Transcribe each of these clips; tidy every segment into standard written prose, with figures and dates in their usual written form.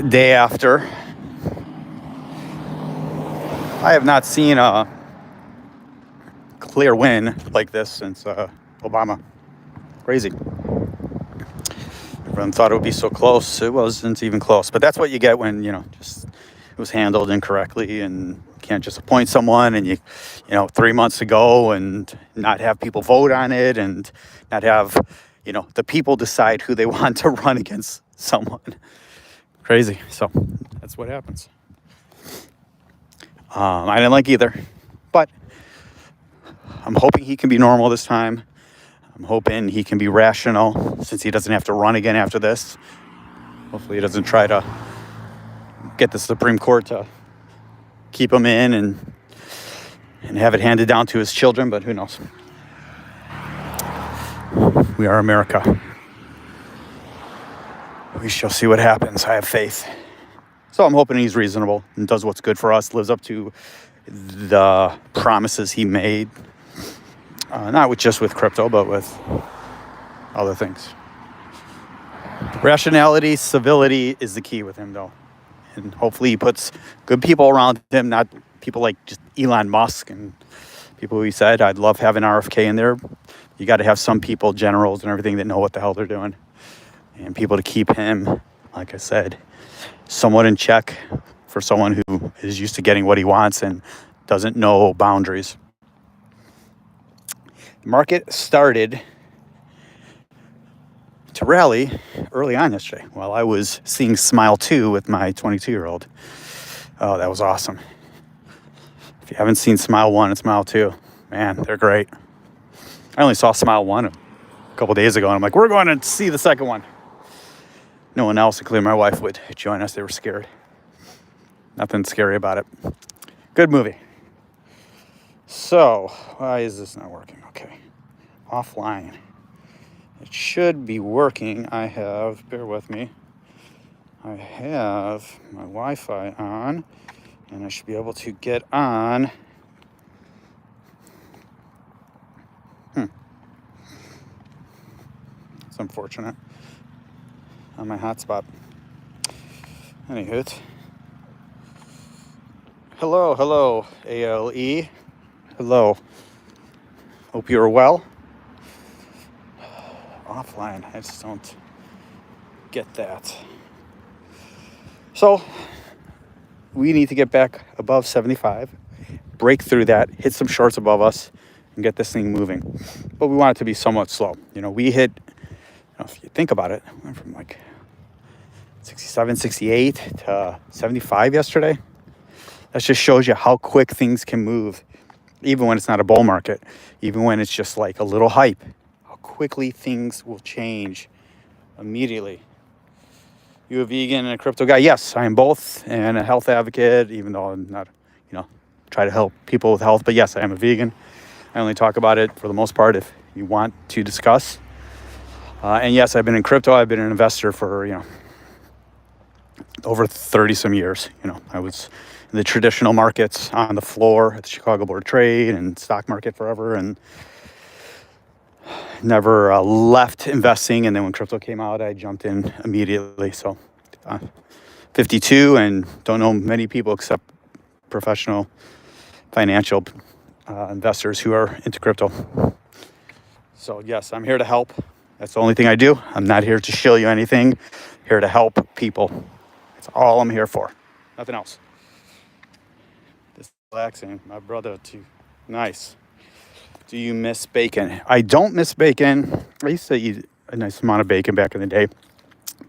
day after. I have not seen a clear win like this since Obama. Crazy. Everyone thought it would be so close. It wasn't even close. But that's what you get when, just it was handled incorrectly, and you can't just appoint someone and 3 months ago and not have people vote on it, and not have, the people decide who they want to run against someone. Crazy. So that's what happens. I didn't like either, but I'm hoping he can be normal this time. I'm hoping he can be rational since he doesn't have to run again after this. Hopefully he doesn't try to get the Supreme Court to keep him in and have it handed down to his children, but who knows? We are America. We shall see what happens. I have faith. So I'm hoping he's reasonable and does what's good for us, lives up to the promises he made. Not just with crypto, but with other things. Rationality, civility is the key with him, though. And hopefully he puts good people around him, not people like just Elon Musk and people who he said, I'd love having RFK in there. You got to have some people, generals and everything, that know what the hell they're doing. And people to keep him, like I said, somewhat in check for someone who is used to getting what he wants and doesn't know boundaries. The market started to rally early on yesterday while I was seeing Smile 2 with my 22-year-old. Oh, that was awesome. If you haven't seen Smile 1 and Smile 2, man, they're great. I only saw Smile 1 a couple days ago, and I'm like, we're going to see the second one. No one else, including my wife, would join us. They were scared. Nothing scary about it. Good movie. So, why is this not working? Okay. Offline. It should be working. Bear with me. I have my Wi-Fi on, and I should be able to get on. It's unfortunate. On my hotspot. Anywho. Hello, ALE. Hello. Hope you're well. Offline. I just don't get that. So, we need to get back above 75, break through that, hit some shorts above us, and get this thing moving. But we want it to be somewhat slow. We hit, if you think about it, we went from like 67, 68 to 75 yesterday. That just shows you how quick things can move, even when it's not a bull market, even when it's just like a little hype, how quickly things will change immediately. You a vegan and a crypto guy? Yes, I am both, and a health advocate, even though I'm not, try to help people with health. But yes, I am a vegan. I only talk about it for the most part if you want to discuss. And yes, I've been in crypto. I've been an investor for, over 30 some years. I was in the traditional markets on the floor at the Chicago Board of Trade and stock market forever, and never left investing. And then when crypto came out, I jumped in immediately. So 52 and don't know many people except professional financial investors who are into crypto. So yes, I'm here to help. That's the only thing I do. I'm not here to shill you anything. I'm here to help people. That's all I'm here for. Nothing else. Just relaxing. My brother too. Nice. Do you miss bacon? I don't miss bacon. I used to eat a nice amount of bacon back in the day.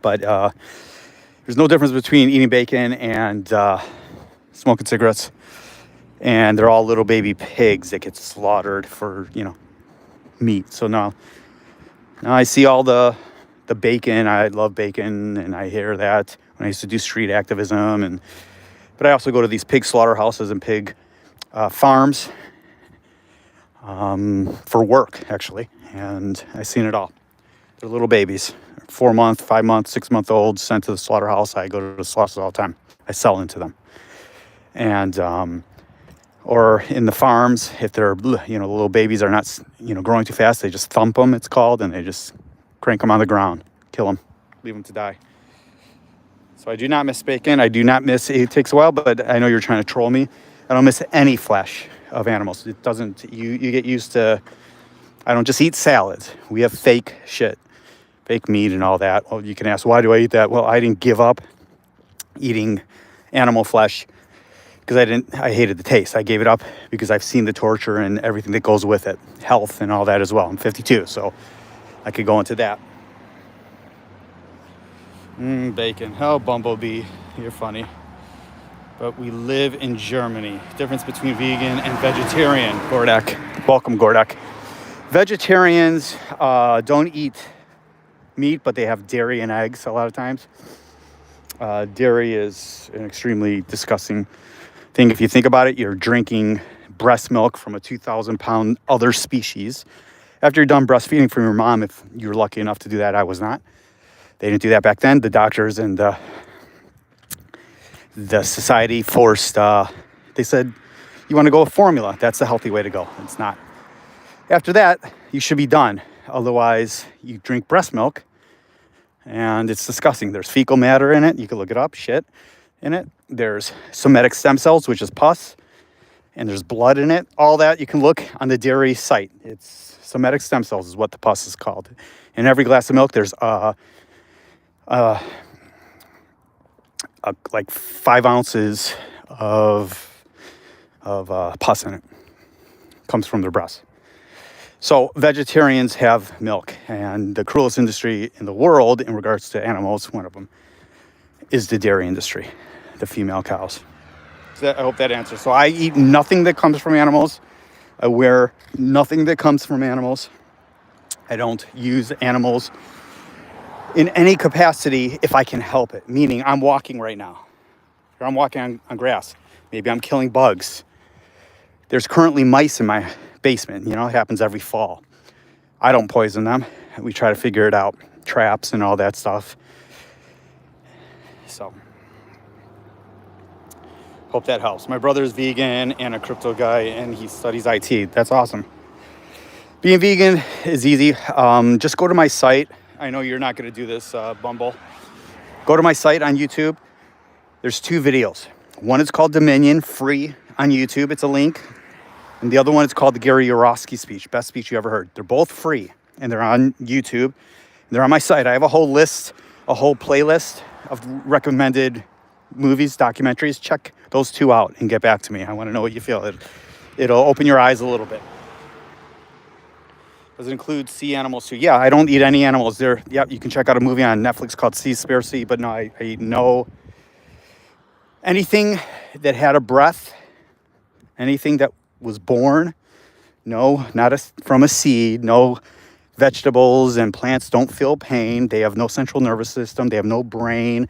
But there's no difference between eating bacon and smoking cigarettes. And they're all little baby pigs that get slaughtered for, meat. So now I see all the bacon. I love bacon, and I hear that when I used to do street activism. But I also go to these pig slaughterhouses and pig farms for work, actually. And I've seen it all. They're little babies, 4 month, 5 month, 6 month old, sent to the slaughterhouse. I go to the slaughterhouse all the time. I sell into them. And or in the farms, if they're, the little babies are not, growing too fast, they just thump them, it's called, and they just crank them on the ground, kill them, leave them to die. So So I do not miss bacon. I do not miss, it takes a while, but I know you're trying to troll me. I don't miss any flesh of animals. It doesn't, you get used to, I don't just eat salads. We have fake shit, fake meat and all that. Well, you can ask, why do I eat that? Well, I didn't give up eating animal flesh because I hated the taste. I gave it up because I've seen the torture and everything that goes with it, health and all that as well. I'm 52, so I could go into that. Bacon. Oh, Bumblebee, you're funny. But we live in Germany. Difference between vegan and vegetarian. Gordek. Welcome, Gordek. Vegetarians don't eat meat, but they have dairy and eggs a lot of times. Dairy is an extremely disgusting thing. If you think about it, you're drinking breast milk from a 2,000-pound other species. After you're done breastfeeding from your mom, if you're lucky enough to do that, I was not. They didn't do that back then. The doctors and the society forced, they said, you want to go with formula. That's the healthy way to go. It's not. After that, you should be done. Otherwise, you drink breast milk, and it's disgusting. There's fecal matter in it. You can look it up, shit in it. There's somatic stem cells, which is pus, and there's blood in it. All that you can look on the dairy site. It's somatic stem cells is what the pus is called. In every glass of milk, there's like 5 ounces of pus in it. Comes from their breast. So vegetarians have milk, and the cruelest industry in the world in regards to animals, one of them, is the dairy industry, the female cows. So I hope that answers. So I eat nothing that comes from animals. I wear nothing that comes from animals. I don't use animals in any capacity if I can help it. Meaning I'm walking right now. Or I'm walking on grass. Maybe I'm killing bugs. There's currently mice in my basement. You know, it happens every fall. I don't poison them. We try to figure it out. Traps and all that stuff. So, hope that helps. My brother's vegan and a crypto guy, and he studies IT. That's awesome. Being vegan is easy. Just go to my site. I know you're not going to do this, Bumble. Go to my site on YouTube. There's 2 videos. One is called Dominion, free on YouTube. It's a link. And the other one is called the Gary Yourofsky speech, best speech you ever heard. They're both free, and they're on YouTube. They're on my site. I have a whole list, a whole playlist of recommended movies, documentaries. Check those 2 out and get back to me. I want to know what you feel. It'll open your eyes a little bit. Does it include sea animals too? Yeah, I don't eat any animals. You can check out a movie on Netflix called Seaspiracy, but no, I eat no anything that had a breath, anything that was born, no, not from a seed, no vegetables and plants don't feel pain. They have no central nervous system. They have no brain.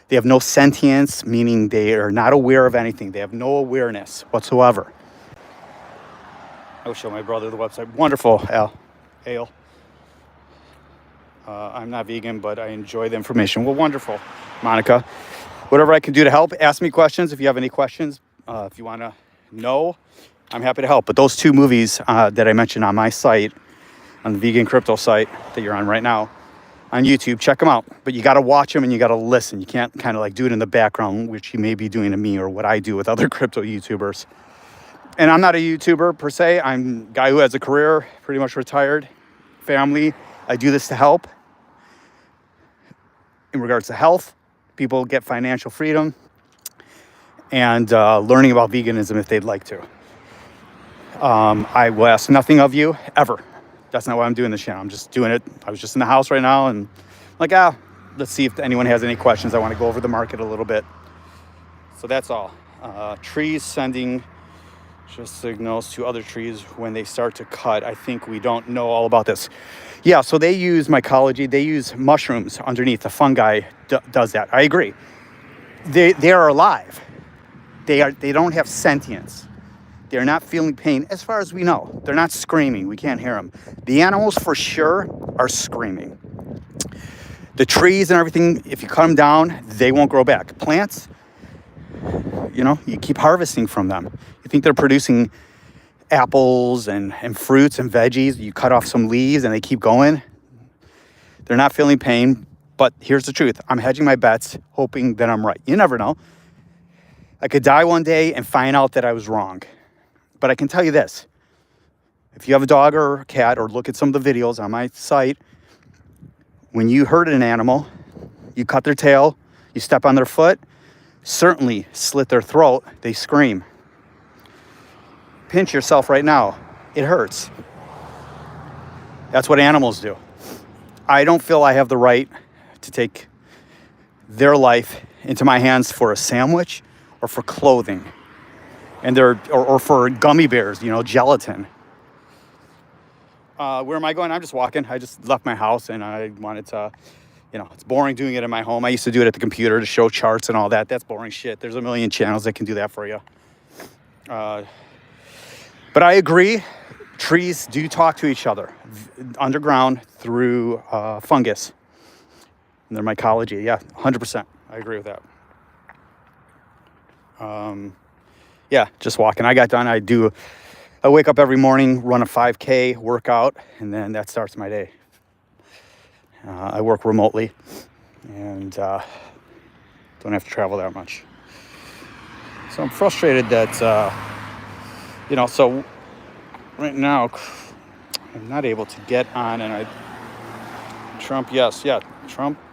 They have no sentience, meaning they are not aware of anything. They have no awareness whatsoever. I will show my brother the website. Wonderful, Ale. I'm not vegan, but I enjoy the information. Well, wonderful, Monica. Whatever I can do to help, ask me questions. If you have any questions, if you want to know, I'm happy to help. But those 2 movies that I mentioned on my site, on the vegan crypto site that you're on right now, on YouTube, check them out. But you got to watch them and you got to listen. You can't kind of like do it in the background, which you may be doing to me or what I do with other crypto YouTubers. And I'm not a YouTuber per se. I'm a guy who has a career, pretty much retired, family. I do this to help. In regards to health, people get financial freedom and learning about veganism if they'd like to. I will ask nothing of you ever. That's not why I'm doing this channel. I'm just doing it. I was just in the house right now and like, let's see if anyone has any questions. I want to go over the market a little bit. So that's all. Trees sending just signals to other trees when they start to cut. I think we don't know all about this. Yeah, so they use mycology. They use mushrooms underneath. The fungi does that. I agree. They are alive. They don't have sentience. They're not feeling pain as far as we know. They're not screaming. We can't hear them. The animals for sure are screaming. The trees and everything, if you cut them down, they won't grow back. Plants, you keep harvesting from them. You think they're producing apples and fruits and veggies. You cut off some leaves and they keep going. They're not feeling pain. But here's the truth. I'm hedging my bets, hoping that I'm right. You never know. I could die one day and find out that I was wrong. But I can tell you this. If you have a dog or a cat, or look at some of the videos on my site, when you hurt an animal, you cut their tail, you step on their foot, certainly slit their throat, they scream. Pinch yourself right now. It hurts. That's what animals do. I don't feel I have the right to take their life into my hands for a sandwich or for clothing, and or for gummy bears, gelatin. Where am I going? I'm just walking. I just left my house and I wanted to, it's boring doing it in my home. I used to do it at the computer to show charts and all that. That's boring shit. There's a million channels that can do that for you. But I agree. Trees do talk to each other underground through fungus and their mycology. Yeah, 100%. I agree with that. Yeah, just walking. I got done. I wake up every morning, run a 5K workout, and then that starts my day. I work remotely and don't have to travel that much. So I'm frustrated that, so right now I'm not able to get on, and Trump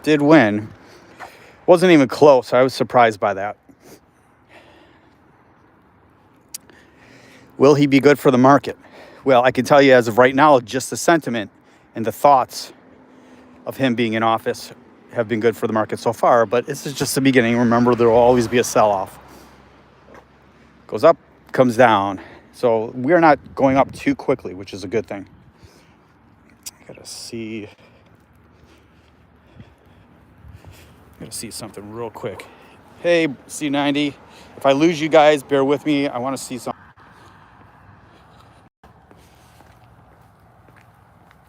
did win. Wasn't even close. I was surprised by that. Will he be good for the market? Well, I can tell you as of right now, just the sentiment and the thoughts of him being in office have been good for the market so far, but this is just the beginning. Remember, there will always be a sell-off. Goes up, comes down. So we're not going up too quickly, which is a good thing. I gotta see something real quick. Hey, C90. If I lose you guys, bear with me. I want to see something.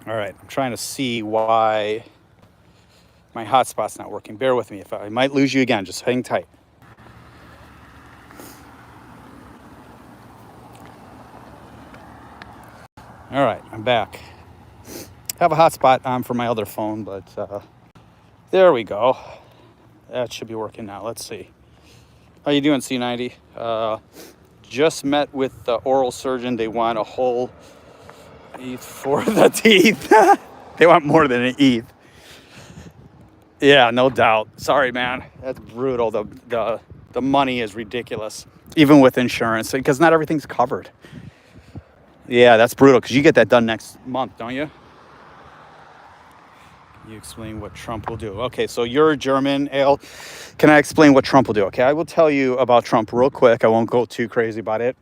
All right, I'm trying to see why my hotspot's not working. Bear with me. If I might lose you again, just hang tight. All right, I'm back. I have a hotspot on for my other phone, but there we go. That should be working now. Let's see. How you doing, C90? Just met with the oral surgeon. They want a whole ETH for the teeth. They want more than an ETH. Yeah, no doubt. Sorry, man. That's brutal. The money is ridiculous, even with insurance, because not everything's covered. Yeah, that's brutal, because you get that done next month, don't you? You explain what Trump will do. Okay, so you're German, Ale. Can I explain what Trump will do? Okay, I will tell you about Trump real quick. I won't go too crazy about it.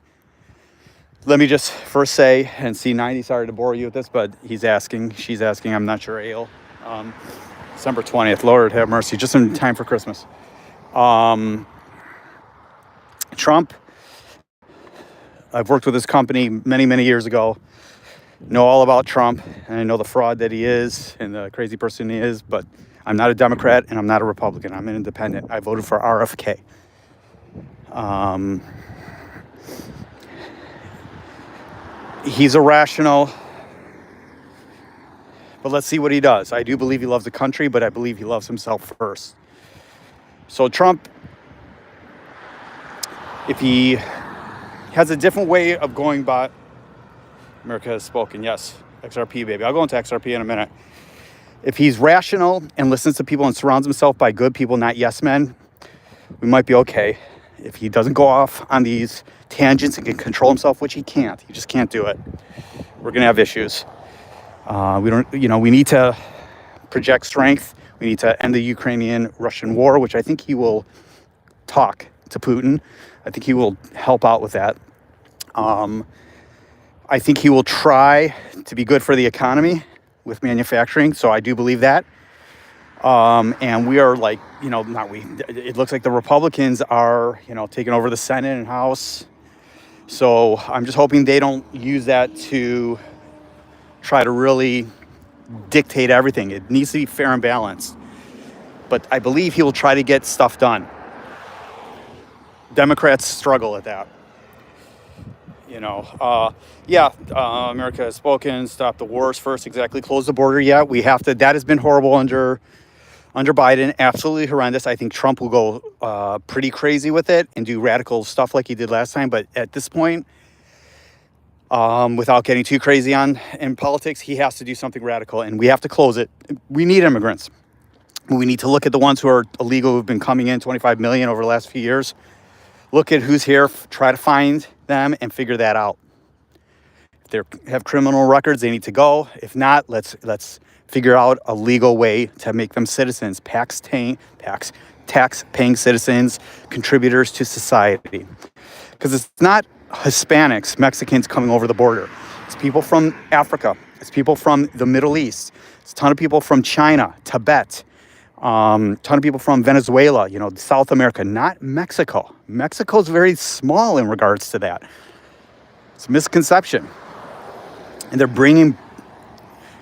Let me just first say, and C90, sorry to bore you with this, but she's asking, I'm not sure, Ale. December 20th, Lord have mercy, just in time for Christmas. Trump, I've worked with this company many, many years ago. Know all about Trump, and I know the fraud that he is and the crazy person he is, but I'm not a Democrat and I'm not a Republican. I'm an independent. I voted for RFK. He's irrational, but let's see what he does. I do believe he loves the country, but I believe he loves himself first. So Trump, if he has a different way of going by, America has spoken, yes, XRP, baby. I'll go into XRP in a minute. If he's rational and listens to people and surrounds himself by good people, not yes men, we might be okay. If he doesn't go off on these tangents and can control himself, which he can't, he just can't do it, we're going to have issues. We need to project strength. We need to end the Ukrainian-Russian war, which I think he will talk to Putin. I think he will help out with that. I think he will try to be good for the economy with manufacturing. So I do believe that. And we are like, it looks like the Republicans are, taking over the Senate and House. So I'm just hoping they don't use that to try to really dictate everything. It needs to be fair and balanced. But I believe he will try to get stuff done. Democrats struggle at that. America has spoken, stop the wars first, exactly, close the border. Yeah, we have to. That has been horrible under Under Biden, absolutely horrendous. I think Trump will go pretty crazy with it and do radical stuff like he did last time. But at this point, without getting too crazy in politics, he has to do something radical, and we have to close it. We need immigrants. We need to look at the ones who are illegal, who've been coming in, 25 million over the last few years. Look at who's here, try to find them and figure that out. If they have criminal records, they need to go. If not, let's figure out a legal way to make them citizens, tax-paying citizens, contributors to society. Because it's not Hispanics, Mexicans coming over the border. It's people from Africa. It's people from the Middle East. It's a ton of people from China, Tibet, ton of people from Venezuela, South America, not Mexico. Mexico's very small in regards to that. It's a misconception. And they're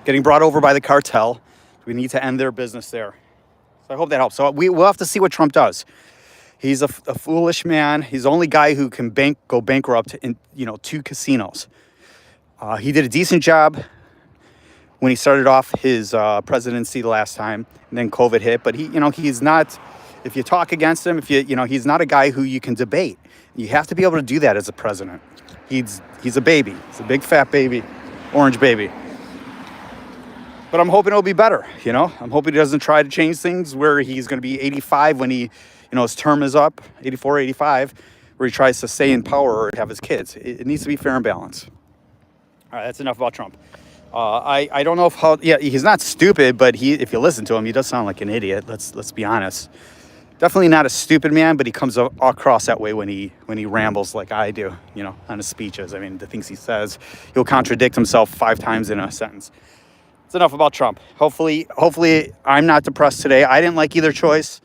getting brought over by the cartel. We need to end their business there. So I hope that helps. So we'll have to see what Trump does. He's a foolish man. He's the only guy who can go bankrupt in 2 casinos. He did a decent job when he started off his presidency the last time, and then COVID hit. But he's not. If you talk against him, he's not a guy who you can debate. You have to be able to do that as a president. He's a baby. He's a big fat baby, orange baby. But I'm hoping it'll be better. I'm hoping he doesn't try to change things where he's going to be 85 when his term is up, 84, 85, where he tries to stay in power or have his kids. It needs to be fair and balanced. All right, that's enough about Trump. I don't know he's not stupid, but if you listen to him, he does sound like an idiot. Let's be honest. Definitely not a stupid man, but he comes across that way when he rambles like I do, on his speeches. I mean, the things he says, he'll contradict himself 5 times in a sentence. It's enough about Trump. Hopefully I'm not depressed today. I didn't like either choice.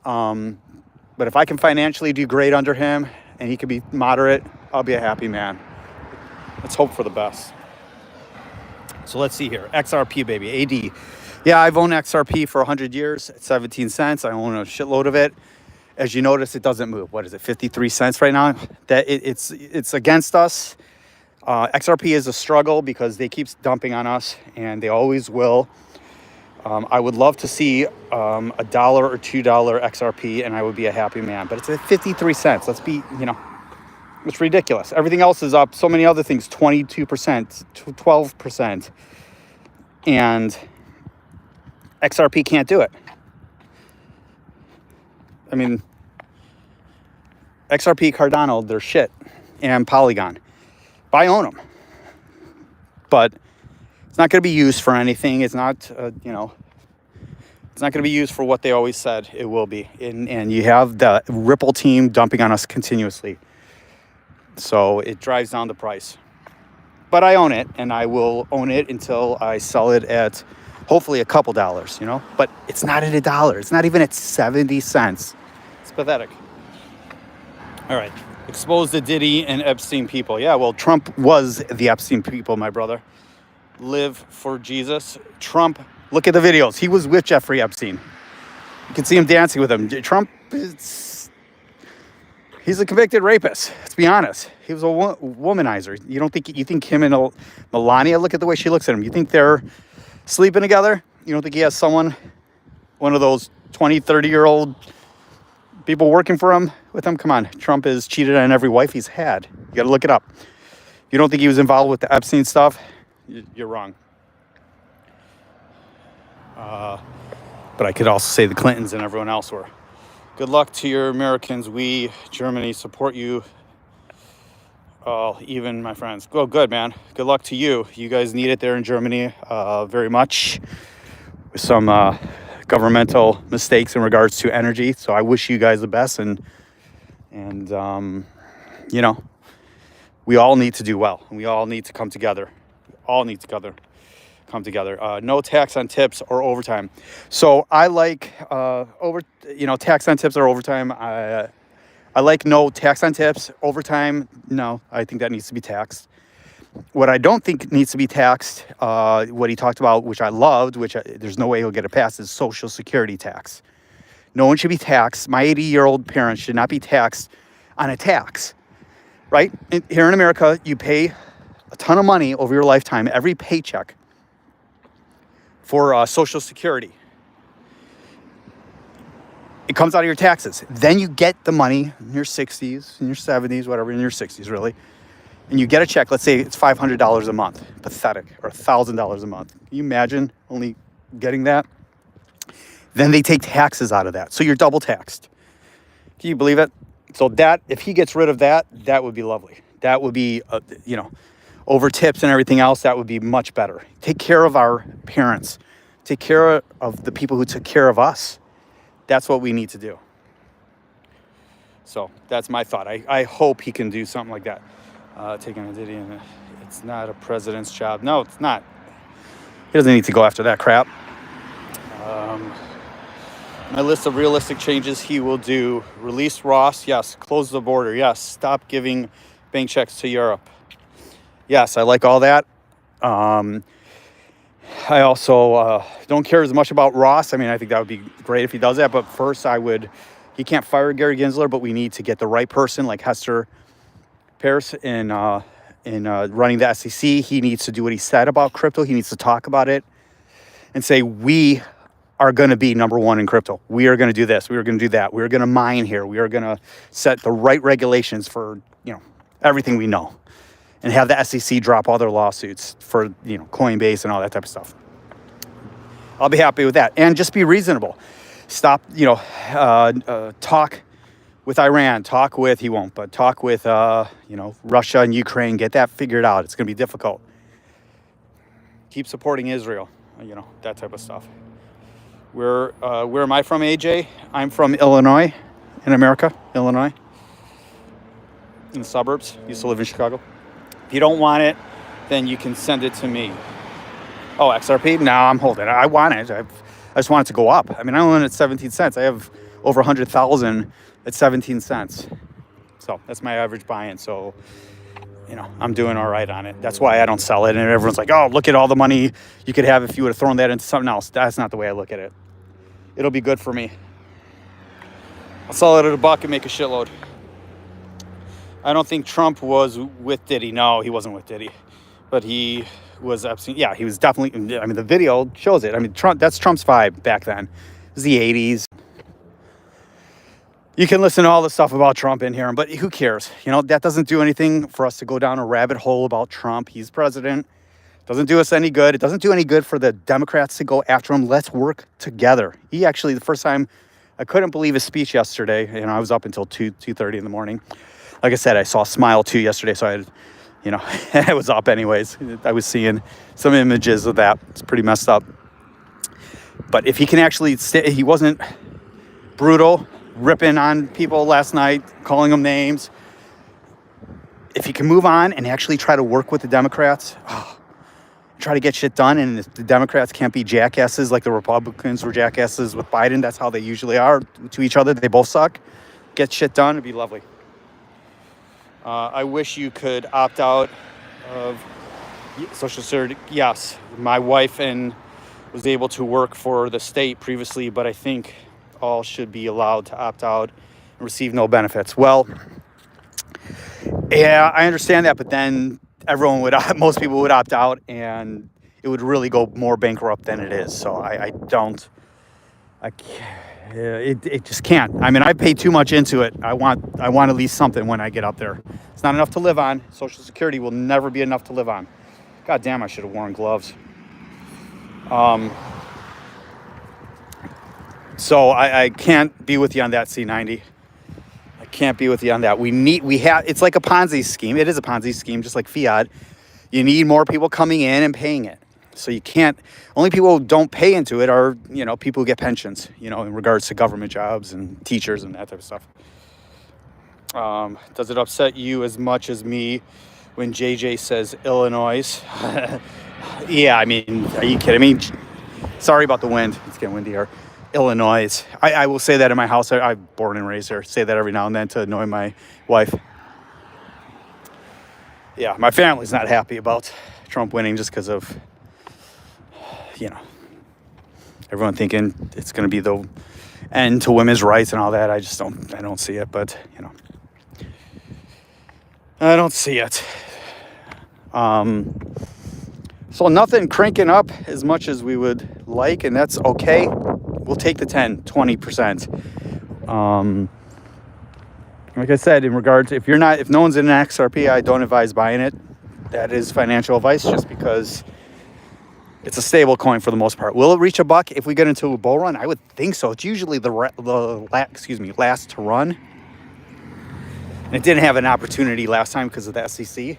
But if I can financially do great under him and he can be moderate, I'll be a happy man. Let's hope for the best. So let's see here. XRP, baby. AD. Yeah, I've owned XRP for 100 years at 17 cents. I own a shitload of it. As you notice, it doesn't move. What is it, 53 cents right now? It's against us. XRP is a struggle because they keep dumping on us, and they always will. I would love to see $1 or $2 XRP, and I would be a happy man. But it's at 53 cents. It's ridiculous. Everything else is up. So many other things, 22%, 12%. And XRP can't do it. I mean, XRP, Cardano, they're shit. And Polygon. I own them. But it's not going to be used for anything. It's not, it's not going to be used for what they always said it will be. And you have the Ripple team dumping on us continuously. So it drives down the price. But I own it, and I will own it until I sell it at hopefully a couple dollars, But it's not at $1. It's not even at 70 cents. It's pathetic. All right. Expose the Diddy and Epstein people. Yeah, well, Trump was the Epstein people, my brother. Live for Jesus. Trump, look at the videos. He was with Jeffrey Epstein. You can see him dancing with him. Trump he's a convicted rapist. Let's be honest. He was a womanizer. You think him and Melania, look at the way she looks at him. You think they're sleeping together? You don't think he has one of those 20, 30-year-old people working for him with him? Come on. Trump has cheated on every wife he's had. You got to look it up. You don't think he was involved with the Epstein stuff? You're wrong. But I could also say the Clintons and everyone else were. Good luck to your Americans. We, Germany, support you. Even my friends. Well, good, man. Good luck to you. You guys need it there in Germany very much. With some governmental mistakes in regards to energy. So I wish you guys the best. And we all need to do well. And we all need to come together. No tax on tips or overtime. So I like tax on tips or overtime. I like no tax on tips. Overtime, no. I think that needs to be taxed. What I don't think needs to be taxed, what he talked about, which I loved, there's no way he'll get it passed, is Social Security tax. No one should be taxed. My 80-year-old parents should not be taxed on a tax, right? Here in America, you pay a ton of money over your lifetime, every paycheck, for Social Security. It comes out of your taxes. Then you get the money in your 60s, in your 70s, whatever, in your 60s really. And you get a check, let's say it's $500 a month. Pathetic. Or $1,000 a month. Can you imagine only getting that? Then they take taxes out of that. So you're double taxed. Can you believe it? So that, if he gets rid of that, that would be lovely. That would be, over tips and everything else, that would be much better. Take care of our parents. Take care of the people who took care of us. That's what we need to do. So that's my thought. I hope he can do something like that. Taking a ditty, and it's not a president's job. No, it's not. He doesn't need to go after that crap. My list of realistic changes he will do: release Ross, yes. Close the border, yes. Stop giving bank checks to Europe, yes. I like all that. I also don't care as much about Ross. I mean, I think that would be great if he does that. But first, he can't fire Gary Gensler, but we need to get the right person like Hester Peirce in running the SEC. He needs to do what he said about crypto. He needs to talk about it and say, we are going to be number one in crypto. We are going to do this. We are going to do that. We are going to mine here. We are going to set the right regulations for, everything we know. And have the SEC drop all their lawsuits for, Coinbase and all that type of stuff. I'll be happy with that. And just be reasonable. Stop, talk with Iran. Talk with Russia and Ukraine. Get that figured out. It's going to be difficult. Keep supporting Israel. That type of stuff. Where am I from, AJ? I'm from Illinois, in America. Illinois. In the suburbs. Used to live in Chicago. If you don't want it, then you can send it to me. Oh, XRP? No, I'm holding it. I want it. I just want it to go up. I mean, I own it at 17 cents. I have over 100,000 at 17 cents. So that's my average buy-in. So, I'm doing all right on it. That's why I don't sell it. And everyone's like, oh, look at all the money you could have if you would have thrown that into something else. That's not the way I look at it. It'll be good for me. I'll sell it at $1 and make a shitload. I don't think Trump was with Diddy. No, he wasn't with Diddy. But he was absolutely, he was definitely, the video shows it. That's Trump's vibe back then. It was the 80s. You can listen to all the stuff about Trump in here, but who cares? That doesn't do anything for us to go down a rabbit hole about Trump. He's president. Doesn't do us any good. It doesn't do any good for the Democrats to go after him. Let's work together. He actually, the first time, I couldn't believe his speech yesterday. I was up until 2:30 in the morning. Like I said, I saw Smile 2 yesterday, so I was up anyways. I was seeing some images of that. It's pretty messed up. But if he can actually he wasn't brutal, ripping on people last night, calling them names. If he can move on and actually try to work with the Democrats, try to get shit done, and if the Democrats can't be jackasses like the Republicans were jackasses with Biden, that's how they usually are to each other. They both suck. Get shit done, it'd be lovely. I wish you could opt out of Social Security. Yes, my wife was able to work for the state previously, but I think all should be allowed to opt out and receive no benefits. Well, yeah, I understand that, but then most people would opt out, and it would really go more bankrupt than it is. So I can't. It just can't. I pay too much into it. I want at least something when I get up there. It's not enough to live on. Social Security will never be enough to live on. God damn, I should have worn gloves. So I can't be with you on that, C90. I can't be with you on that. It's like a Ponzi scheme. It is a Ponzi scheme, just like fiat. You need more people coming in and paying it. So you can't, only people who don't pay into it are, people who get pensions, in regards to government jobs and teachers and that type of stuff. Does it upset you as much as me when JJ says Illinois? Yeah, are you kidding me? Sorry about the wind. It's getting windy here. Illinois. I will say that in my house. I'm born and raised here. Say that every now and then to annoy my wife. Yeah, my family's not happy about Trump winning just because of, everyone thinking it's going to be the end to women's rights and all that. I don't see it, but, I don't see it. So nothing cranking up as much as we would like, and that's okay. We'll take the 10, 20%. Like I said, in regards, if no one's in an XRP, I don't advise buying it. That is financial advice, just because it's a stable coin for the most part. Will it reach $1 if we get into a bull run? I would think so. It's usually the last to run. And it didn't have an opportunity last time because of the SEC.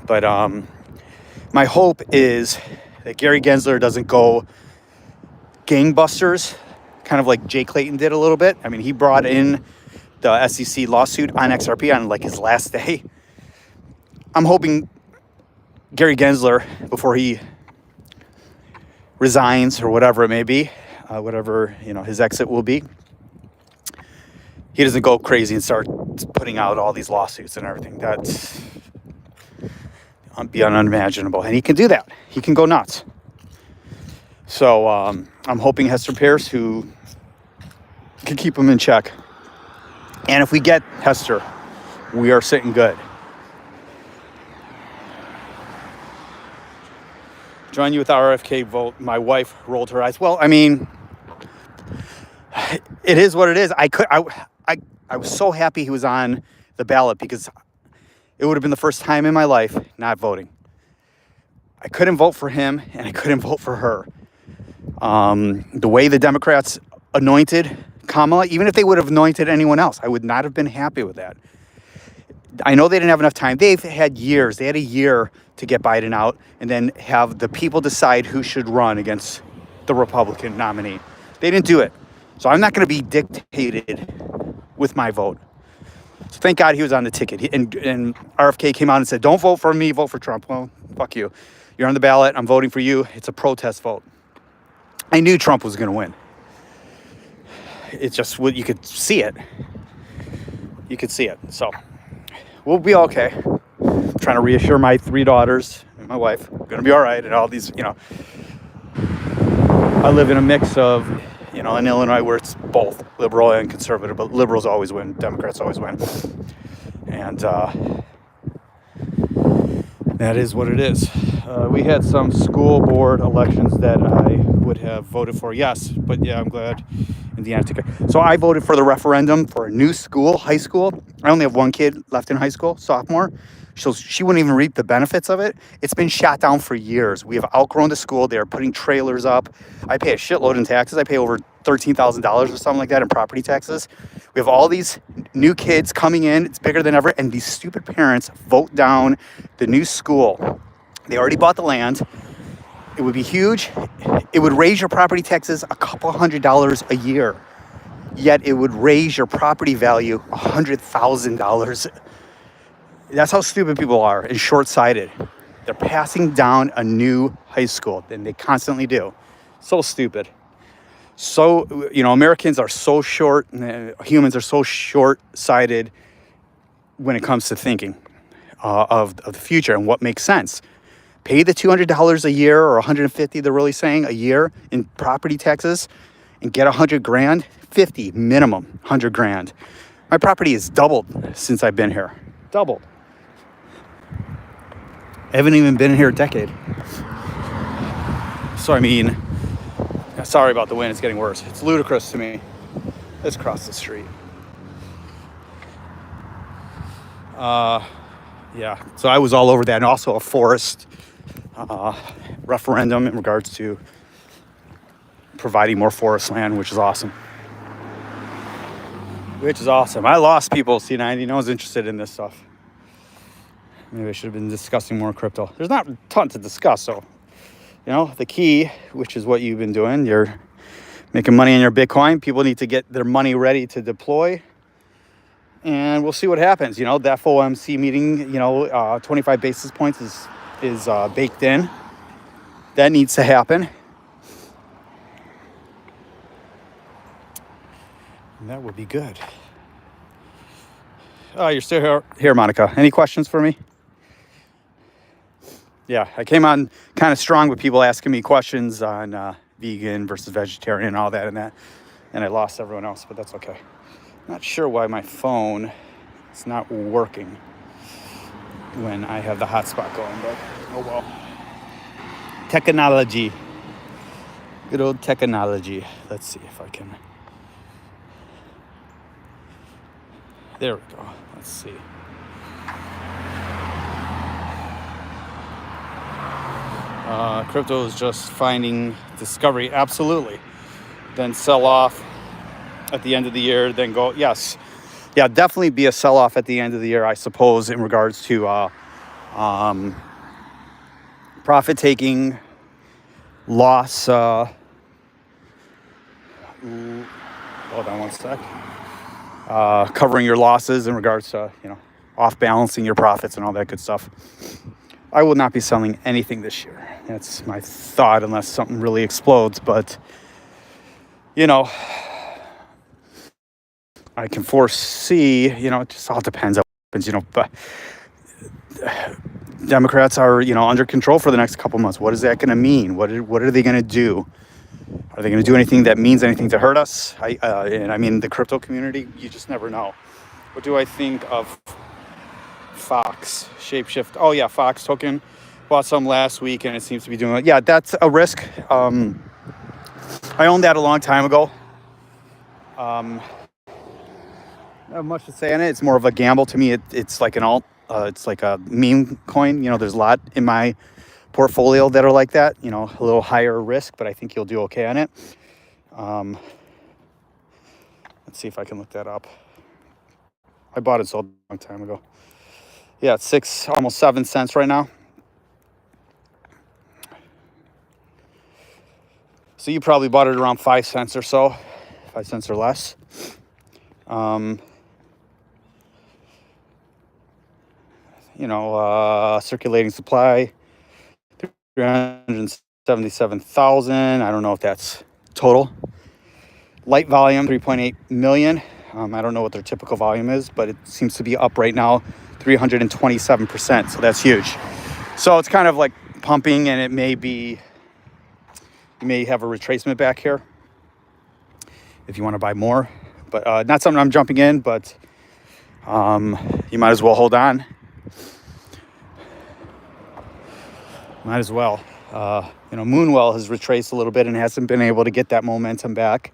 But my hope is that Gary Gensler doesn't go gangbusters, kind of like Jay Clayton did a little bit. I mean, he brought in the SEC lawsuit on XRP on like his last day. I'm hoping Gary Gensler, before he resigns or whatever it may be, whatever his exit will be, he doesn't go crazy and start putting out all these lawsuits and everything. That's beyond unimaginable. And he can do that. He can go nuts. So I'm hoping Hester Peirce, who can keep him in check. And if we get Hester, we are sitting good. Join you with our RFK vote. My wife rolled her eyes. Well, I mean, it is what it is. I was so happy he was on the ballot, because it would have been the first time in my life not voting. I couldn't vote for him, and I couldn't vote for her. The way the Democrats anointed Kamala, even if they would have anointed anyone else, I would not have been happy with that. I know they didn't have enough time. They've had years. They had a year to get Biden out and then have the people decide who should run against the Republican nominee. They didn't do it. So I'm not going to be dictated with my vote. So thank God he was on the ticket. And RFK came out and said, don't vote for me, vote for Trump. Well, fuck you. You're on the ballot. I'm voting for you. It's a protest vote. I knew Trump was going to win. It's just what you could see it. You could see it. So we'll be okay. I'm trying to reassure my 3 daughters and my wife, we're going to be all right. And all these, I live in a mix of, in Illinois, where it's both liberal and conservative, but liberals always win, Democrats always win. And that is what it is. We had some school board elections that I would have voted for, yes, but yeah, I'm glad Indiana took it. So I voted for the referendum for a new school, high school. I only have one kid left in high school, sophomore. So she wouldn't even reap the benefits of it. It's been shot down for years. We have outgrown the school. They're putting trailers up. I pay a shitload in taxes. I pay over $13,000 or something like that in property taxes. We have all these new kids coming in. It's bigger than ever. And these stupid parents vote down the new school. They already bought the land. It would be huge. It would raise your property taxes a couple $100 a year. Yet it would raise your property value $100,000. That's how stupid people are and short-sighted. They're passing down a new high school, and they constantly do. So stupid. So, Americans are so humans are so short-sighted when it comes to thinking of the future and what makes sense. Pay the $200 a year or $150, they're really saying, a year in property taxes and get $100,000, 50 minimum, $100,000. My property has doubled since I've been here. Doubled. I haven't even been here a decade. So, sorry about the wind, it's getting worse. It's ludicrous to me. Let's cross the street. Yeah, so I was all over that, and also a forest referendum in regards to providing more forest land, which is awesome. I lost people, C90. No one's interested in this stuff. Maybe I should have been discussing more crypto. There's not a ton to discuss, so, the key, which is what you've been doing, you're making money on your Bitcoin. People need to get their money ready to deploy, and we'll see what happens. The FOMC meeting, 25 basis points is baked in. That needs to happen. And that would be good. Oh, you're still here, Monica. Any questions for me? Yeah, I came on kind of strong with people asking me questions on vegan versus vegetarian and all that, and I lost everyone else, but that's okay. Not sure why my phone is not working when I have the hotspot going, but oh well. Technology. Good old technology. Let's see if I can There we go. Let's see. Crypto is just finding discovery. Absolutely. Then sell off at the end of the year. Then go. Yes. Yeah, definitely be a sell off at the end of the year, I suppose, in regards to profit taking, loss. Hold on one sec. Covering your losses in regards to, off balancing your profits and all that good stuff. I will not be selling anything this year. That's my thought, unless something really explodes. But, I can foresee, it just all depends on what happens, but Democrats are, under control for the next couple months. What is that going to mean? What are they going to do? Are they going to do anything that means anything to hurt us? And I mean, the crypto community, you just never know. What do I think of Fox Shapeshift? Oh yeah, Fox token. Bought some last week and it seems to be doing it. Yeah, that's a risk. I owned that a long time ago. Not much to say on it. It's more of a gamble to me. It's like an alt. It's like a meme coin. There's a lot in my portfolio that are like that. A little higher risk, but I think you'll do okay on it. Let's see if I can look that up. I bought it so long time ago. Yeah, it's 6, almost 7 cents right now. So you probably bought it around 5 cents or so, 5 cents or less. Circulating supply, 377,000. I don't know if that's total. Light volume, 3.8 million. I don't know what their typical volume is, but it seems to be up right now, 327%. So that's huge. So it's kind of like pumping, and it may have a retracement back here if you want to buy more. But not something I'm jumping in, but you might as well hold on. Might as well. Moonwell has retraced a little bit and hasn't been able to get that momentum back,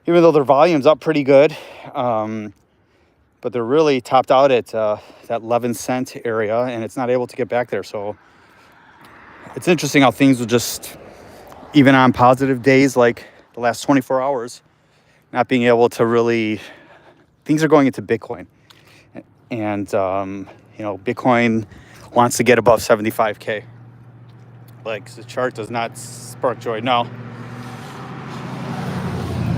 even though their volume's up pretty good. But they're really topped out at that 11 cent area, and it's not able to get back there. So it's interesting how things will just, even on positive days like the last 24 hours, not being able to really, things are going into Bitcoin. And, Bitcoin wants to get above 75K. Like, the chart does not spark joy. No.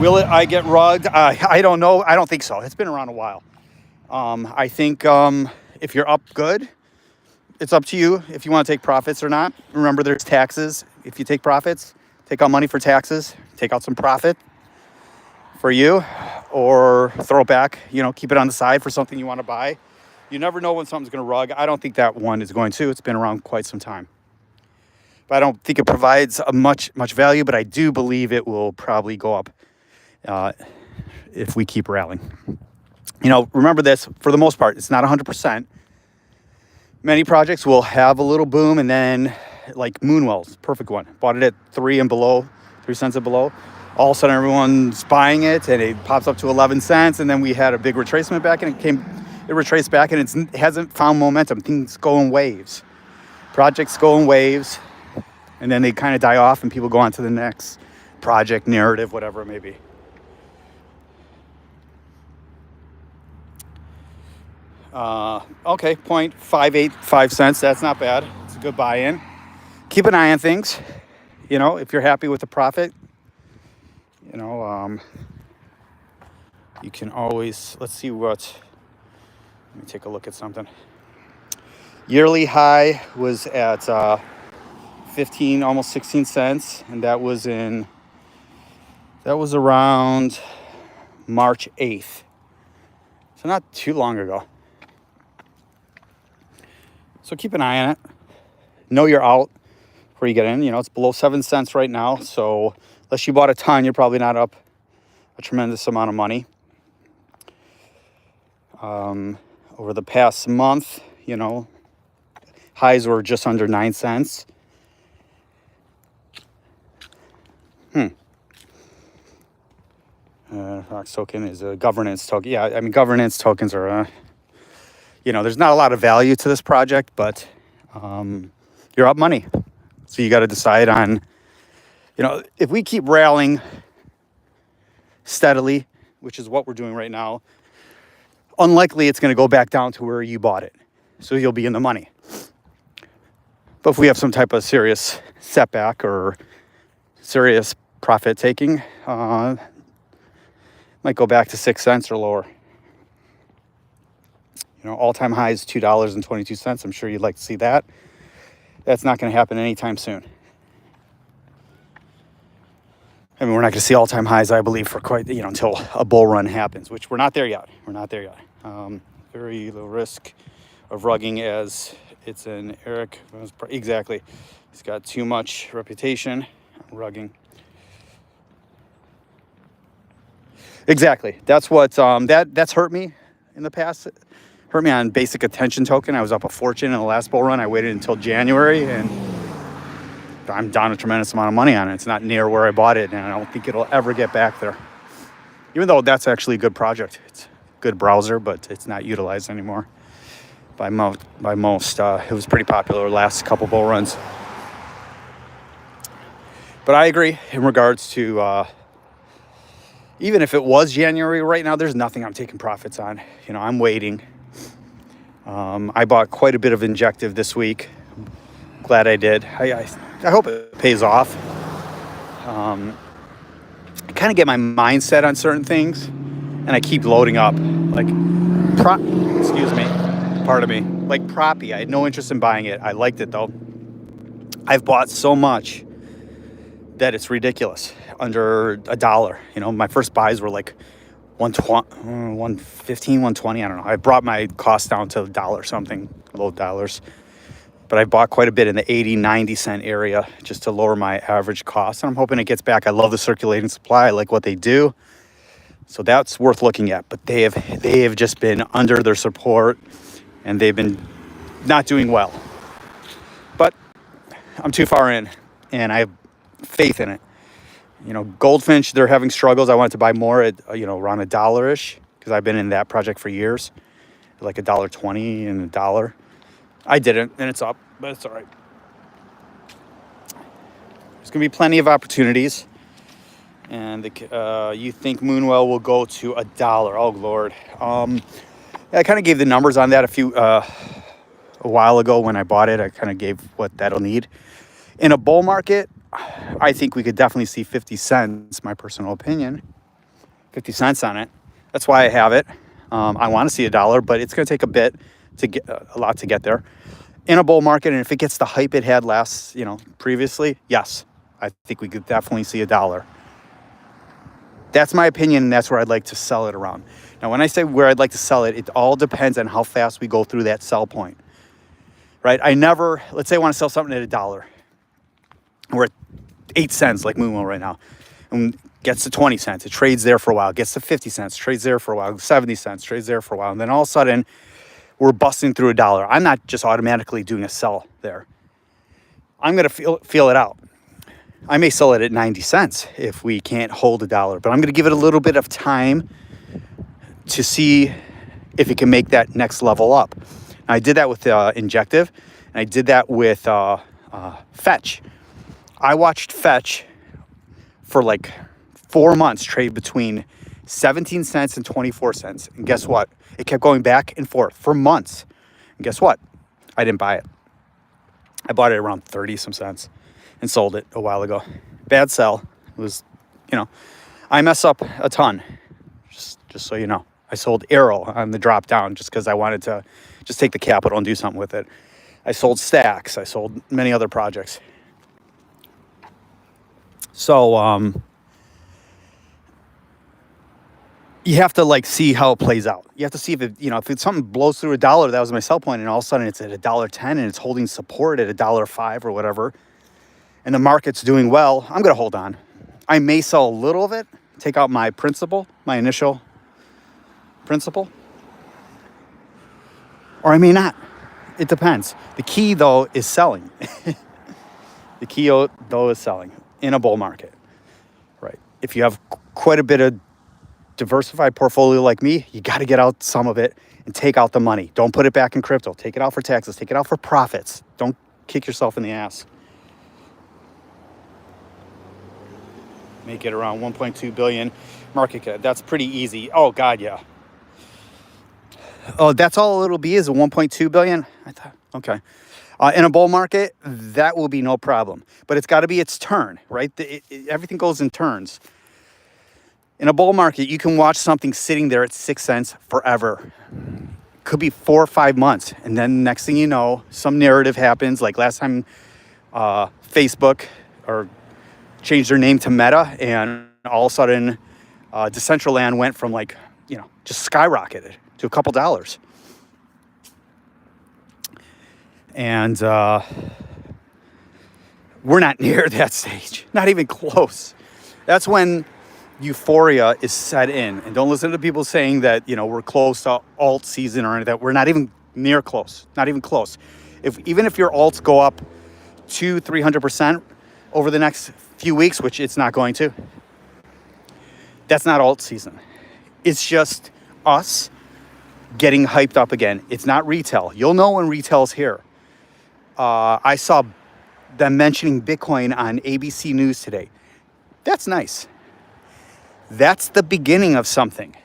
Will I get rugged? I don't know. I don't think so. It's been around a while. I think if you're up good, it's up to you if you want to take profits or not. Remember, there's taxes. If you take profits, take out money for taxes, take out some profit for you, or throw it back, keep it on the side for something you want to buy. You never know when something's going to rug. I don't think that one is going to. It's been around quite some time. But I don't think it provides a much value, but I do believe it will probably go up if we keep rallying. Remember this, for the most part, it's not 100%. Many projects will have a little boom, and then, like Moonwell's, perfect one. Bought it at 3 cents and below. All of a sudden, everyone's buying it, and it pops up to 11 cents, and then we had a big retracement back, and it retraced back, and it hasn't found momentum. Things go in waves. Projects go in waves, and then they kind of die off, and people go on to the next project, narrative, whatever it may be. Okay, 0.585 cents. That's not bad. It's a good buy-in. Keep an eye on things. If you're happy with the profit, you can always, let me take a look at something. Yearly high was at 15, almost 16 cents, and that was around March 8th. So not too long ago. So keep an eye on it. Know you're out before you get in. It's below 7 cents right now. So unless you bought a ton, you're probably not up a tremendous amount of money. Over the past month, highs were just under 9 cents. Fox token is a governance token. Yeah, I mean, governance tokens are, there's not a lot of value to this project, but you're up money. So you got to decide on, if we keep rallying steadily, which is what we're doing right now, unlikely it's going to go back down to where you bought it. So you'll be in the money. But if we have some type of serious setback or serious profit taking, might go back to 6 cents or lower. All-time high is $2.22. I'm sure you'd like to see that. That's not going to happen anytime soon. I mean, we're not going to see all-time highs, I believe, for quite, until a bull run happens, which we're not there yet. Very low risk of rugging, as it's an Eric. Exactly. He's got too much reputation rugging. Exactly. That's what, that's hurt me in the past. Hurt me on basic attention token. I was up a fortune in the last bull run. I waited until January, and I'm down a tremendous amount of money on it. It's not near where I bought it, and I don't think it'll ever get back there. Even though that's actually a good project. It's a good browser, but it's not utilized anymore by most. It was pretty popular last couple bull runs. But I agree in regards to, even if it was January right now, there's nothing I'm taking profits on. I'm waiting. I bought quite a bit of Injective this week. Glad I did. I hope it pays off. I kind of get my mindset on certain things, and I keep loading up. Like, pardon me. Like Proppy, I had no interest in buying it. I liked it though. I've bought so much that it's ridiculous. Under $1. My first buys were like $1.20, $1.15, $1.20. I don't know. I brought my cost down to $1 something, low dollars. But I bought quite a bit in the 80, 90 cent area just to lower my average cost. And I'm hoping it gets back. I love the circulating supply. I like what they do. So that's worth looking at. But they have just been under their support, and they've been not doing well. But I'm too far in, and I have faith in it. Goldfinch, they're having struggles. I wanted to buy more at, around $1-ish, because I've been in that project for years. Like $1.20 and $1. I didn't, and it's up, but it's all right. There's going to be plenty of opportunities. And you think Moonwell will go to $1. Oh, Lord. I kind of gave the numbers on that a while ago when I bought it. I kind of gave what that'll need. In a bull market, I think we could definitely see 50 cents, my personal opinion. 50 cents on it. That's why I have it. I want to see $1, but it's going to take a lot to get there. In a bull market, and if it gets the hype it had previously, yes, I think we could definitely see $1. That's my opinion, and that's where I'd like to sell it around. Now, when I say where I'd like to sell it, it all depends on how fast we go through that sell point, right? Let's say I want to sell something at $1. We're at 8 cents like Moonwell right now, and gets to 20 cents. It trades there for a while, gets to 50 cents, trades there for a while, 70 cents, trades there for a while, and then all of a sudden, we're busting through $1. I'm not just automatically doing a sell there. I'm going to feel it out. I may sell it at 90 cents if we can't hold $1, but I'm going to give it a little bit of time to see if it can make that next level up. Now, I did that with Injective, and I did that with Fetch. I watched Fetch for like 4 months trade between 17 cents and 24 cents. And guess what? It kept going back and forth for months. And guess what? I didn't buy it. I bought it around 30 some cents and sold it a while ago. Bad sell. It was, I mess up a ton. Just so you know. I sold Arrow on the drop down just because I wanted to just take the capital and do something with it. I sold Stacks. I sold many other projects. So, you have to see how it plays out. You have to see if if something blows through $1, that was my sell point, and all of a sudden it's at $1.10 and it's holding support at $1.05 or whatever, and the market's doing well, I'm going to hold on. I may sell a little of it, take out my initial principal, or I may not. It depends. The key, though, is selling. The key, though, is selling in a bull market, right? If you have quite a bit of diversified portfolio like me, you got to get out some of it and take out the money. Don't put it back in crypto. Take it out for taxes. Take it out for profits. Don't kick yourself in the ass. Make it around 1.2 billion market cap. That's pretty easy. Oh God, yeah. Oh, that's all it'll be is a 1.2 billion. I thought, okay. In a bull market, that will be no problem. But it's got to be its turn, right? Everything goes in turns. In a bull market, you can watch something sitting there at 6 cents forever. Could be 4 or 5 months. And then next thing you know, some narrative happens. Like last time Facebook or changed their name to Meta, and all of a sudden Decentraland went from like, just skyrocketed to a couple dollars. And we're not near that stage, not even close. That's when euphoria is set in. And don't listen to people saying that, we're close to alt season or anything. We're not even near close, not even close. Even if your alts go up 200-300% over the next few weeks, which it's not going to, that's not alt season. It's just us getting hyped up again. It's not retail. You'll know when retail's here. I saw them mentioning Bitcoin on ABC News today. That's nice. That's the beginning of something.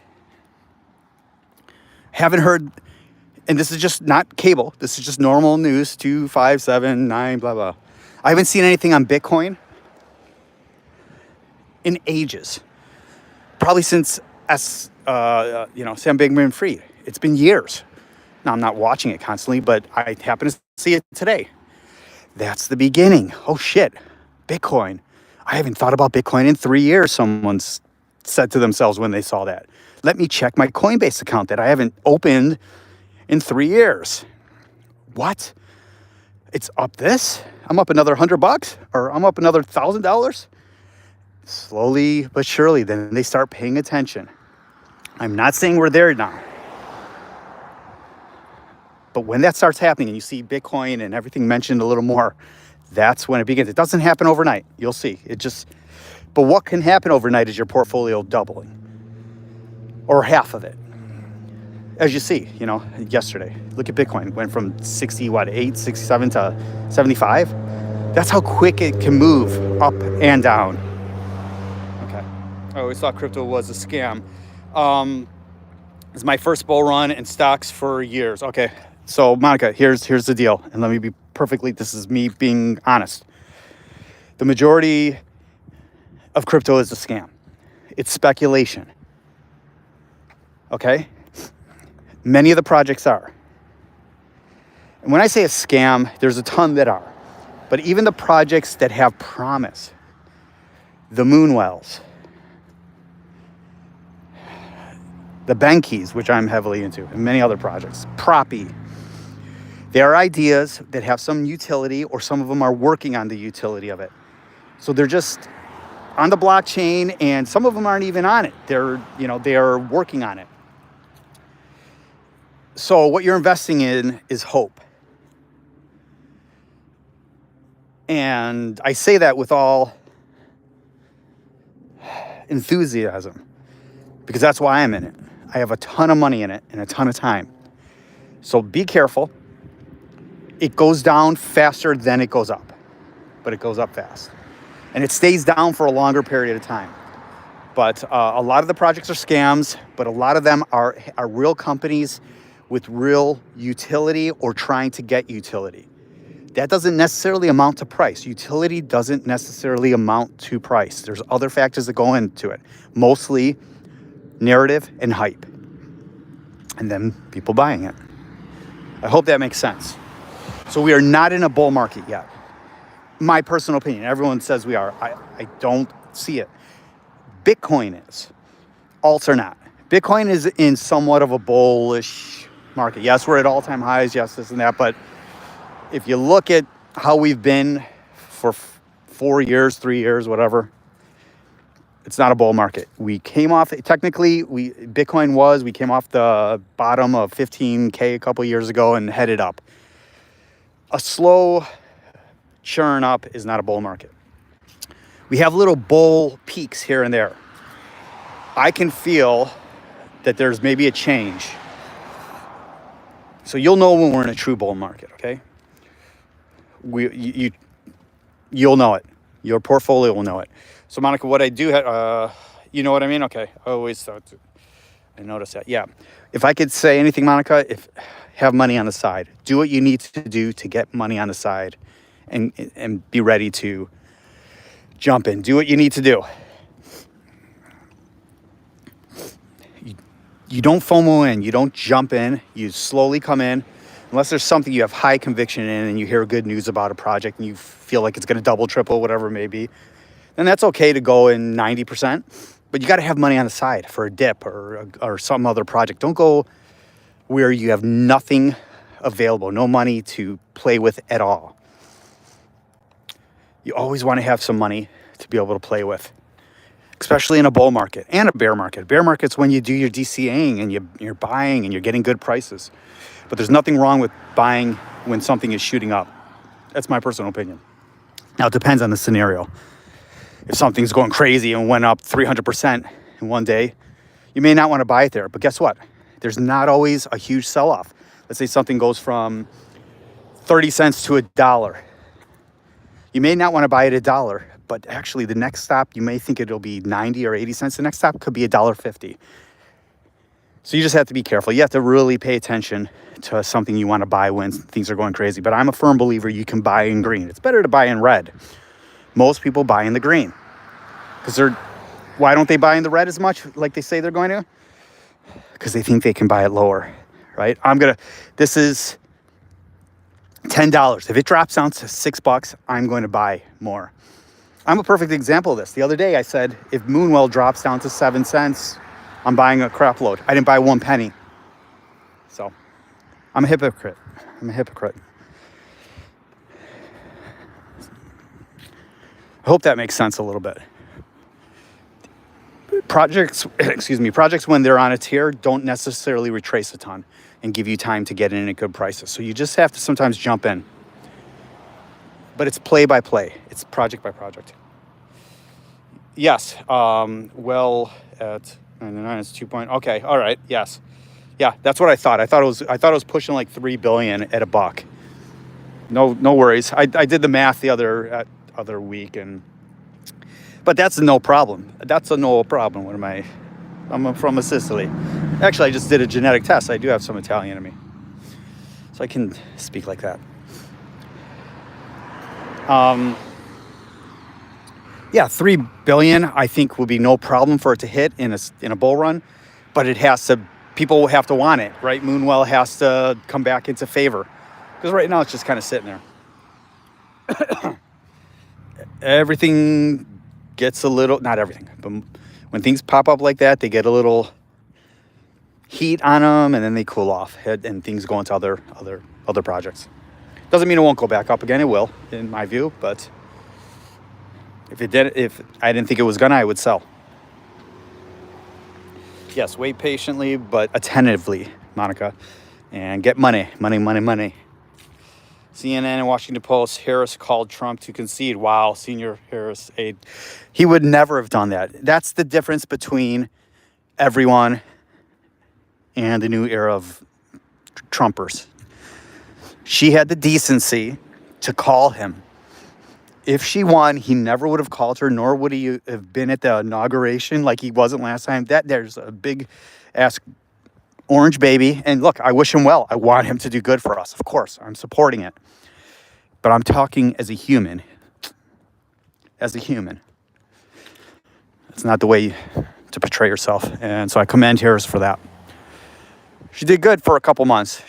Haven't heard, and this is just not cable. This is just normal news, 2, 5, 7, 9, blah, blah. I haven't seen anything on Bitcoin in ages. Probably since Sam Bankman-Fried. It's been years. Now, I'm not watching it constantly, but I happen to see it today. That's the beginning. Oh, shit. Bitcoin. I haven't thought about Bitcoin in 3 years, someone's said to themselves when they saw that. Let me check my Coinbase account that I haven't opened in 3 years. What? It's up this? I'm up another $100, or I'm up another $1,000? Slowly but surely, then they start paying attention. I'm not saying we're there now. But when that starts happening and you see Bitcoin and everything mentioned a little more, that's when it begins. It doesn't happen overnight. You'll see. But what can happen overnight is your portfolio doubling. Or half of it. As you see, yesterday. Look at Bitcoin. It went from 67 to 75. That's how quick it can move up and down. Okay. I always thought crypto was a scam. It's my first bull run in stocks for years. Okay. So Monica, here's the deal. And let me be this is me being honest. The majority of crypto is a scam. It's speculation. Okay? Many of the projects are. And when I say a scam, there's a ton that are. But even the projects that have promise, the Moonwells, the Benkeys, which I'm heavily into, and many other projects, Proppy, they are ideas that have some utility, or some of them are working on the utility of it. So they're just on the blockchain, and some of them aren't even on it. They are working on it. So what you're investing in is hope. And I say that with all enthusiasm, because that's why I'm in it. I have a ton of money in it and a ton of time. So be careful. It goes down faster than it goes up, but it goes up fast. And it stays down for a longer period of time. But a lot of the projects are scams, but a lot of them are real companies with real utility or trying to get utility. That doesn't necessarily amount to price. Utility doesn't necessarily amount to price. There's other factors that go into it, mostly narrative and hype, and then people buying it. I hope that makes sense. So we are not in a bull market yet. My personal opinion. Everyone says we are. I don't see it. Bitcoin is. Alts are not. Bitcoin is in somewhat of a bullish market. Yes, we're at all-time highs. Yes, this and that. But if you look at how we've been for 4 years, 3 years, whatever, it's not a bull market. We came off, technically, we came off the bottom of 15K a couple years ago and headed up. A slow churn up is not a bull market. We have little bull peaks here and there. I can feel that there's maybe a change. So you'll know when we're in a true bull market, okay? You'll know it. Your portfolio will know it. So Monica, what I do, you know what I mean? Okay, I always thought I noticed that. Yeah, if I could say anything, Monica, if have money on the side, do what you need to do to get money on the side, and be ready to jump in. Do what you need to do. You don't FOMO in. You don't jump in. You slowly come in. Unless there's something you have high conviction in and you hear good news about a project and you feel like it's going to double, triple, whatever it may be, then that's okay to go in 90%. But you got to have money on the side for a dip or some other project. Don't go where you have nothing available, no money to play with at all. You always want to have some money to be able to play with, especially in a bull market and a bear market. Bear market's when you do your DCAing and you're buying and you're getting good prices. But there's nothing wrong with buying when something is shooting up. That's my personal opinion. Now, it depends on the scenario. If something's going crazy and went up 300% in one day, you may not want to buy it there. But guess what? There's not always a huge sell-off. Let's say something goes from 30 cents to $1. You may not want to buy it $1, but actually the next stop, you may think it'll be 90 or 80 cents. The next stop could be $1.50. So you just have to be careful. You have to really pay attention to something you want to buy when things are going crazy. But I'm a firm believer you can buy in green. It's better to buy in red. Most people buy in the green. Why don't they buy in the red as much like they say they're going to? Because they think they can buy it lower, right? This is $10. If it drops down to $6, I'm going to buy more. I'm a perfect example of this. The other day I said, if Moonwell drops down to 7 cents, I'm buying a crap load. I didn't buy 1 penny. So I'm a hypocrite. I hope that makes sense a little bit. Projects when they're on a tier don't necessarily retrace a ton and give you time to get in at good prices. So you just have to sometimes jump in. But it's play by play. It's project by project. Yes. Well, at 99 it's 2 point. Okay. All right. Yes. Yeah. That's what I thought. I thought it was pushing like $3 billion at $1. No worries. I did the math the other week, but that's no problem. I'm from Sicily. Actually, I just did a genetic test. I do have some Italian in me, so I can speak like that. Yeah, $3 billion I think would be no problem for it to hit in a bull run, but people have to want it, right? Moonwell has to come back into favor, because right now it's just kind of sitting there. Everything gets not everything, but when things pop up like that, they get a little heat on them and then they cool off and things go into other projects. Doesn't mean it won't go back up again. It will, in my view, but if I didn't think it was gonna, I would sell. Yes, wait patiently, but attentively, Monica, and get money. CNN and Washington Post, Harris called Trump to concede. Wow, senior Harris aide. He would never have done that. That's the difference between everyone and the new era of Trumpers. She had the decency to call him. If she won, he never would have called her, nor would he have been at the inauguration like he wasn't last time. There's a big ass orange baby. And look, I wish him well. I want him to do good for us. Of course, I'm supporting it. But I'm talking as a human. It's not the way to portray yourself. And so I commend Harris for that. She did good for a couple months.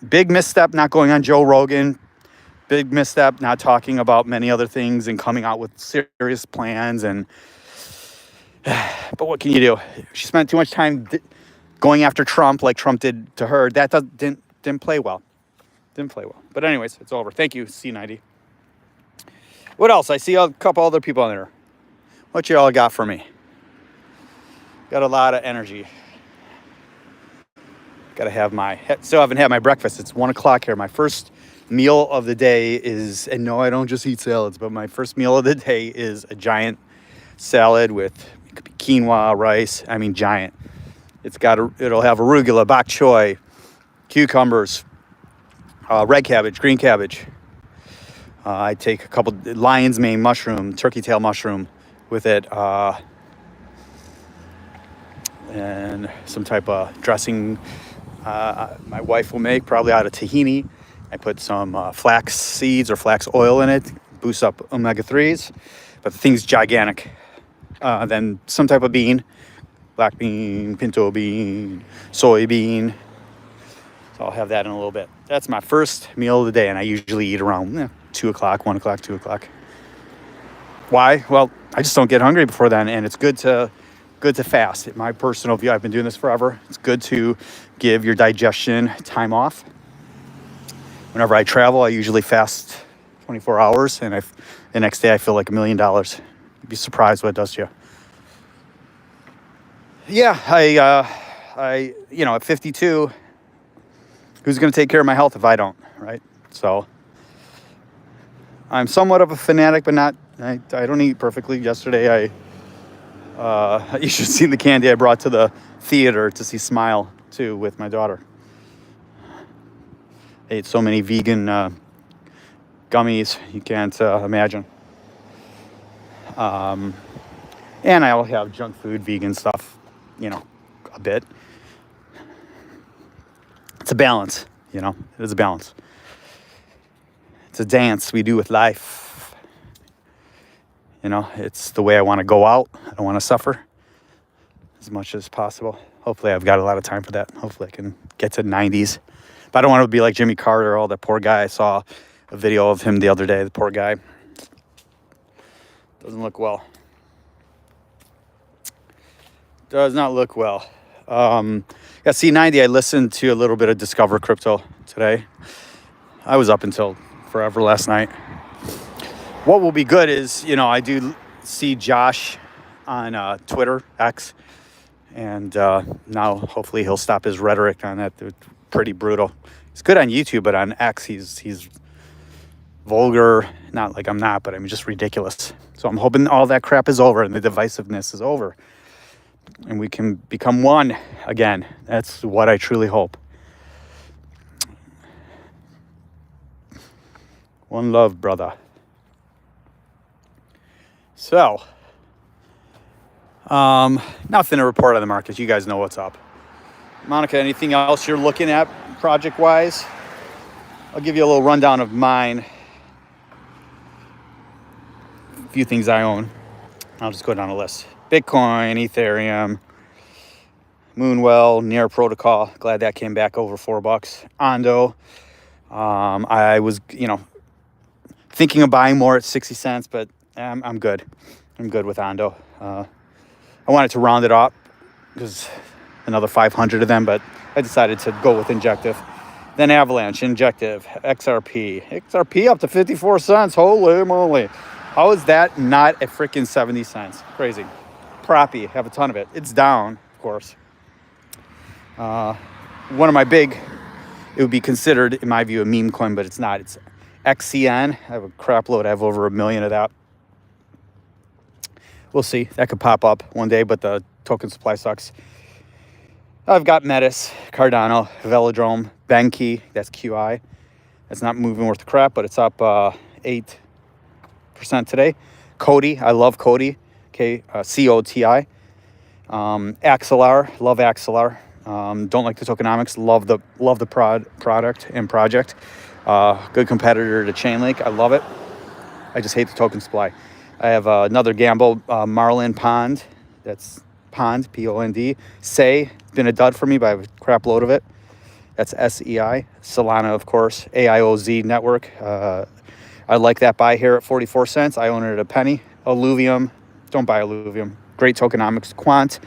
Big misstep not going on Joe Rogan. Big misstep not talking about many other things and coming out with serious plans. But what can you do? She spent too much time going after Trump like Trump did to her. That didn't play well. But anyways, it's over. Thank you, C90. What else? I see a couple other people on there. What you all got for me? Got a lot of energy. Still haven't had my breakfast. It's 1 o'clock here. My first meal of the day is, and no, I don't just eat salads, but my first meal of the day is a giant salad with It could be quinoa, rice. I mean, giant. It'll have arugula, bok choy, cucumbers, red cabbage, green cabbage. I take a couple lion's mane mushroom, turkey tail mushroom with it, and some type of dressing my wife will make, probably out of tahini. I put some flax seeds or flax oil in it, boosts up omega-3s, but the thing's gigantic. Then some type of bean, black bean, pinto bean, soybean. So I'll have that in a little bit. That's my first meal of the day, and I usually eat around 2 o'clock, 1 o'clock, 2 o'clock. Why? Well, I just don't get hungry before then, and it's good to fast. In my personal view, I've been doing this forever. It's good to give your digestion time off. Whenever I travel, I usually fast 24 hours, and the next day I feel like $1 million. You'd be surprised what it does to you. Yeah, I at 52, who's going to take care of my health if I don't, right? So I'm somewhat of a fanatic, but not. I don't eat perfectly. Yesterday, you should see the candy I brought to the theater to see Smile 2 with my daughter. I ate so many vegan gummies you can't imagine. And I'll have junk food, vegan stuff, a bit. It's a balance, it is a balance. It's a dance we do with life. It's the way I want to go out. I don't want to suffer as much as possible. Hopefully I've got a lot of time for that. Hopefully I can get to 90s. But I don't want to be like Jimmy Carter. Oh, that poor guy. I saw a video of him the other day. The poor guy. Doesn't look well. Does not look well. C90, I listened to a little bit of Discover Crypto today. I was up until forever last night. What will be good is, I do see Josh on Twitter, X, and now hopefully he'll stop his rhetoric on that. They're pretty brutal. He's good on YouTube, but on X, he's vulgar. Not like I'm not, but I'm just ridiculous. So I'm hoping all that crap is over and the divisiveness is over, and we can become one again. That's what I truly hope. One love, brother. So, nothing to report on the markets. You guys know what's up. Monica, anything else you're looking at project-wise? I'll give you a little rundown of mine. A few things I own. I'll just go down the list. Bitcoin, Ethereum, Moonwell, Near Protocol. Glad that came back over $4. Ondo. I was, thinking of buying more at 60 cents, but I'm good. I'm good with Ondo. I wanted to round it up because another 500 of them, but I decided to go with Injective. Then Avalanche, Injective, XRP up to 54 cents. Holy moly. How is that not at freaking 70 cents? Crazy. Proppy, have a ton of it. It's down, of course. One of my it would be considered, in my view, a meme coin, but it's not. It's XCN. I have a crap load. I have over 1 million of that. We'll see. That could pop up one day, but the token supply sucks. I've got Metis, Cardano, Velodrome, Benki. That's QI. That's not moving worth the crap, but it's up 8% today. Cody. I love Cody. COTI. Axelar. Love Axelar. Don't like the tokenomics. Love the product and project. Good competitor to Chainlink. I love it. I just hate the token supply. I have another gamble, Marlin Pond. That's Pond, P-O-N-D. Say, been a dud for me, but I have a crap load of it. That's SEI. Solana, of course. AIOZ network. I like that buy here at 44 cents. I own it at a penny. Illuvium. Don't buy Illuvium. Great tokenomics. Quant.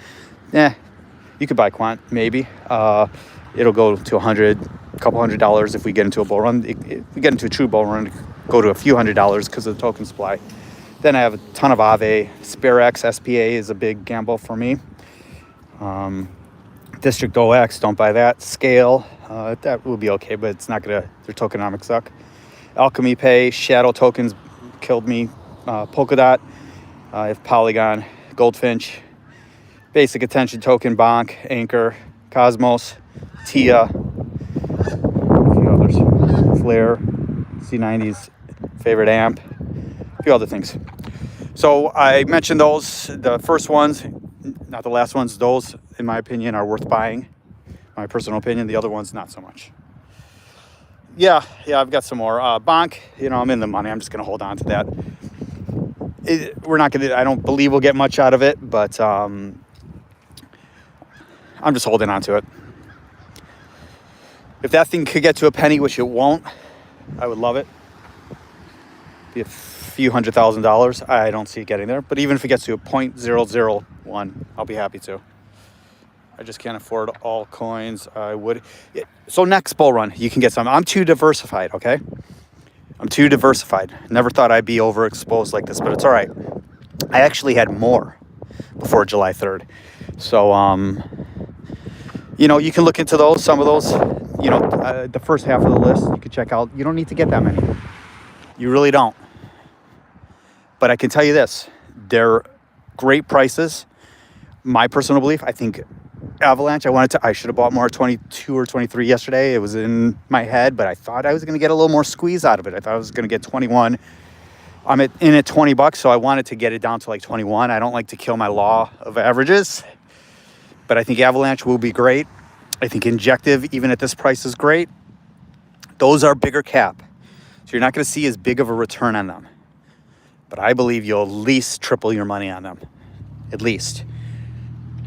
You could buy Quant, maybe. It'll go to a couple $100 if we get into a bull run. If we get into a true bull run, it'll go to a few $100s because of the token supply. Then I have a ton of Aave. SpareX, SPA is a big gamble for me. District OX, don't buy that. Scale, that will be okay, but it's not their tokenomics suck. Alchemy Pay, Shadow Tokens killed me. Polkadot, I have Polygon, Goldfinch, Basic Attention Token, Bonk, Anchor, Cosmos, TIA, a few others, Flare, C90's favorite amp, a few other things. So I mentioned those, the first ones, not the last ones. Those, in my opinion, are worth buying. My personal opinion. The other ones, not so much. Yeah, I've got some more. Bonk, I'm in the money. I'm just going to hold on to that. I don't believe we'll get much out of it, but I'm just holding on to it. If that thing could get to a penny, which it won't, I would love it. Be a few $100,000. I don't see it getting there, but even if it gets to a 0.001, I'll be happy to. I just can't afford all coins. I would. So next bull run, you can get some. I'm too diversified, okay? I'm too diversified. Never thought I'd be overexposed like this, but it's all right. I actually had more before July 3rd. So, you can look into those. Some of those, the first half of the list, you can check out. You don't need to get that many. You really don't. But I can tell you this. They're great prices. My personal belief, I think Avalanche, I should have bought more 22 or 23 yesterday. It was in my head, but I thought I was going to get a little more squeeze out of it. I thought I was going to get 21. I'm in at $20, so I wanted to get it down to like 21. I don't like to kill my law of averages, but I think Avalanche will be great. I think Injective, even at this price, is great. Those are bigger cap, so you're not going to see as big of a return on them. But I believe you'll at least triple your money on them, at least.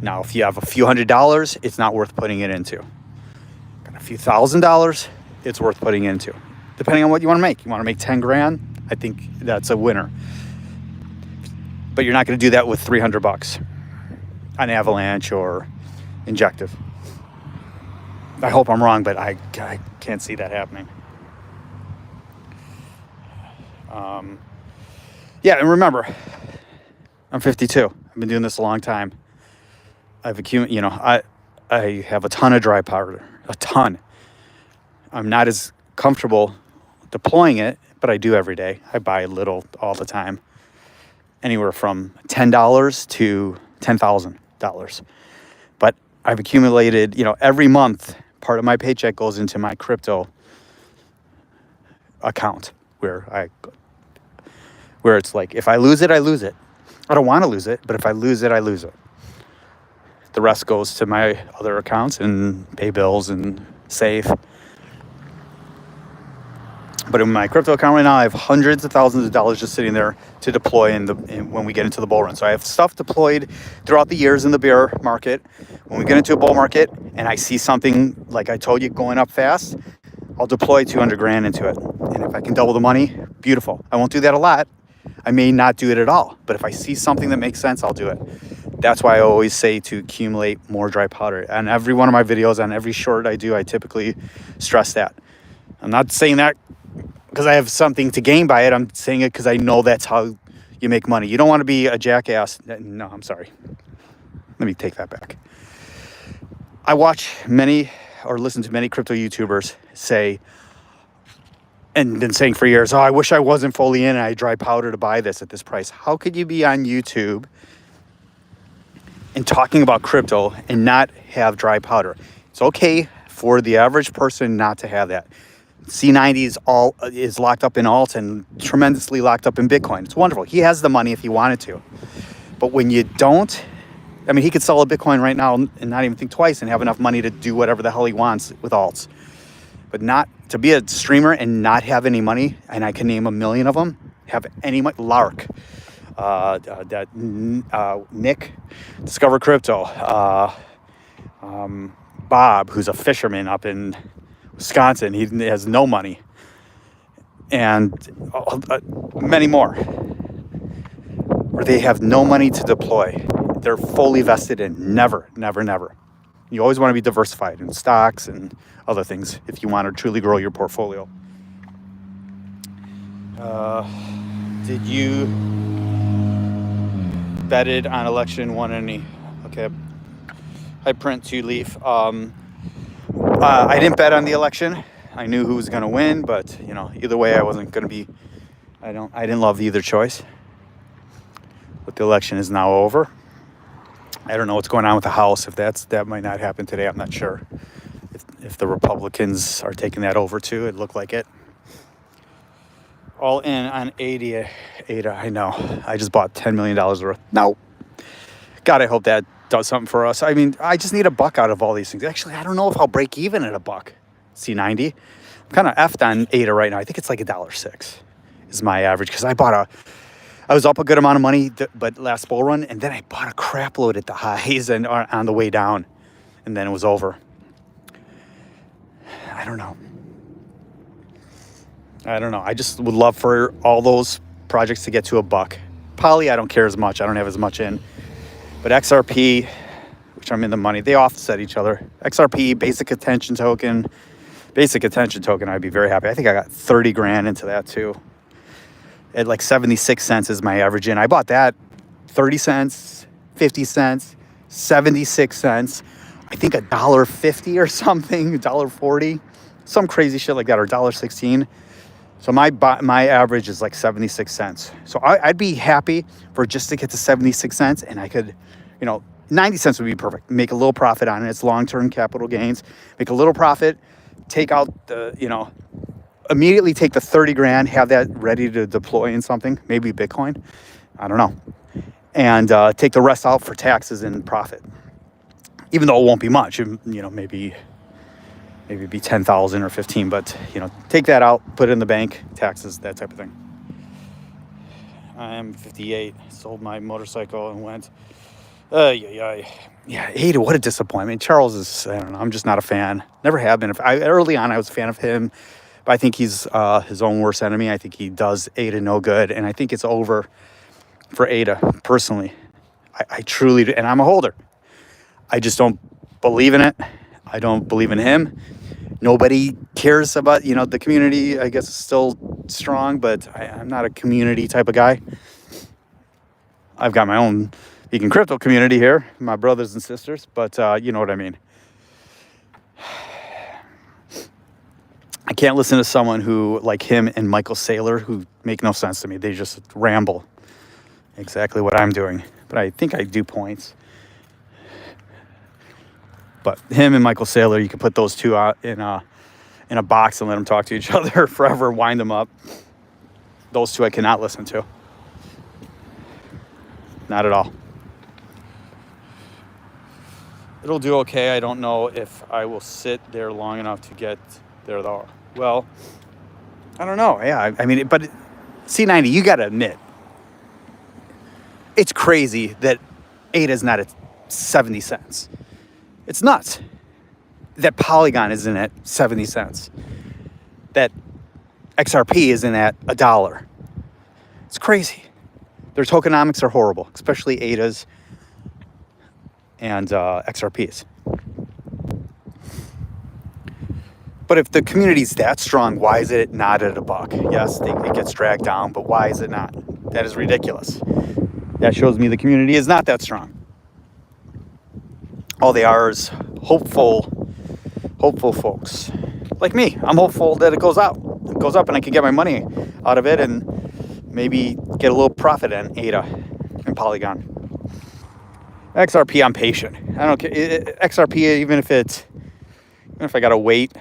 Now, if you have a few $100s, it's not worth putting it into. Got a few $1,000s, it's worth putting into. Depending on what you want to make. You want to make 10 grand? I think that's a winner. But you're not going to do that with $300 on Avalanche or Injective. I hope I'm wrong, but I can't see that happening. And remember, I'm 52. I've been doing this a long time. I've accumulated, I have a ton of dry powder, a ton. I'm not as comfortable deploying it, but I do every day. I buy a little all the time, anywhere from $10 to $10,000. But I've accumulated, every month, part of my paycheck goes into my crypto account where it's like, if I lose it, I lose it. I don't want to lose it, but if I lose it, I lose it. The rest goes to my other accounts and pay bills and save. But in my crypto account right now, I have hundreds of thousands of dollars just sitting there to deploy when we get into the bull run. So I have stuff deployed throughout the years in the bear market. When we get into a bull market and I see something, like I told you, going up fast, I'll deploy 200 grand into it. And if I can double the money, beautiful. I won't do that a lot. I may not do it at all. But if I see something that makes sense, I'll do it. That's why I always say to accumulate more dry powder. On every one of my videos, on every short I do, I typically stress that. I'm not saying that because I have something to gain by it. I'm saying it because I know that's how you make money. You don't want to be a jackass. No, I'm sorry. Let me take that back. I watch many or listen to many crypto YouTubers say, and been saying for years, I wish I wasn't fully in and I had dry powder to buy this at this price. How could you be on YouTube and talking about crypto and not have dry powder? It's okay for the average person not to have that. C90 is locked up in alts and tremendously locked up in Bitcoin. It's wonderful. He has the money if he wanted to. But when you don't, he could sell a Bitcoin right now and not even think twice and have enough money to do whatever the hell he wants with alts. But not to be a streamer and not have any money, and I can name a million of them, have any money. Lark, Nick, Discover Crypto, Bob, who's a fisherman up in Wisconsin. He has no money. And many more. Where they have no money to deploy. They're fully vested in. Never. You always want to be diversified in stocks and other things if you want to truly grow your portfolio. Did you betted on election, won any? Okay. I print 2-leaf. I didn't bet on the election. I knew who was going to win, but either way, I wasn't going to be. I didn't love either choice. But the election is now over. I don't know what's going on with the House. If that might not happen today, I'm not sure. If the Republicans are taking that over too, it looked like it. All in on ADA. I know. I just bought $10 million worth. No. God, I hope that does something for us. I mean, I just need a buck out of all these things. Actually, I don't know if I'll break even at a buck. C90. I'm kind of effed on ADA right now. I think it's like $1.06 is my average because I was up a good amount of money, but last bull run, and then I bought a crap load at the highs and on the way down, and then it was over. I don't know. I just would love for all those projects to get to a buck. Poly, I don't care as much. I don't have as much in. But XRP, which I'm in the money, they offset each other. XRP, basic attention token, I'd be very happy. I think I got 30 grand into that too. At like 76 cents is my average in. I bought that 30 cents, 50 cents, 76 cents. I think $1.50 or something, $1.40, some crazy shit like that, or $1.16. So my average is like 76 cents. So I'd be happy for just to get to 76 cents, and I could, 90 cents would be perfect. Make a little profit on it. It's long-term capital gains. Make a little profit, take out immediately take the 30 grand, have that ready to deploy in something, maybe Bitcoin. I don't know. And take the rest out for taxes and profit. Even though it won't be much, maybe be 10,000 or 15, but take that out, put it in the bank, taxes, that type of thing. I am 58, sold my motorcycle and went, yeah, ADA, what a disappointment. Charles is, I don't know, I'm just not a fan. Never have been. Early on, I was a fan of him, but I think he's his own worst enemy. I think he does ADA no good, and I think it's over for ADA, personally. I truly do, and I'm a holder. I just don't believe in it. I don't believe in him. Nobody cares about, the community, I guess, is still strong, but I'm not a community type of guy. I've got my own Beacon Crypto community here, my brothers and sisters, but you know what I mean. I can't listen to someone who, like him and Michael Saylor, who make no sense to me. They just ramble. Exactly what I'm doing. But I think I do points. But him and Michael Saylor, you can put those two out in a box and let them talk to each other forever, wind them up. Those two I cannot listen to. Not at all. It'll do okay. I don't know if I will sit there long enough to get there, though. Well, I don't know. Yeah, I mean, but C90, you got to admit, it's crazy that ADA is not at 70 cents. It's nuts that Polygon isn't at 70 cents. That XRP isn't at $1. It's crazy. Their tokenomics are horrible, especially ADAs and XRPs. But if the community's that strong, why is it not at a buck? Yes, it gets dragged down, but why is it not? That is ridiculous. That shows me the community is not that strong. All they are is hopeful folks. Like me, I'm hopeful that it goes up and I can get my money out of it and maybe get a little profit in ADA and Polygon. XRP, I'm patient. I don't care. XRP, even if I gotta wait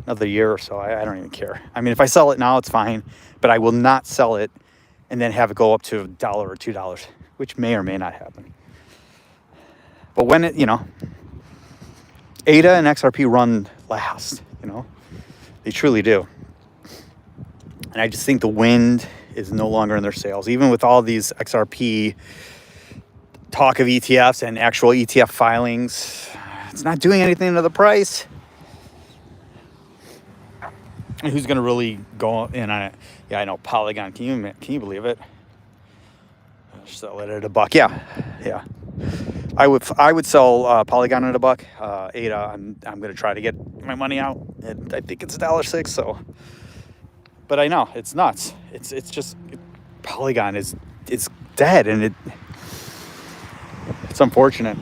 another year or so, I don't even care. I mean, if I sell it now, it's fine, but I will not sell it and then have it go up to $1 or $2, which may or may not happen. But when ADA and XRP run last, they truly do. And I just think the wind is no longer in their sails. Even with all these XRP talk of ETFs and actual ETF filings, it's not doing anything to the price. And who's going to really go in on it? Yeah, I know, Polygon. Can you believe it? Sell it at a buck. Yeah. I would sell Polygon at a buck. ADA, I'm going to try to get my money out. And I think it's $1.06. So, but I know it's nuts. It's just Polygon is dead, and it's unfortunate.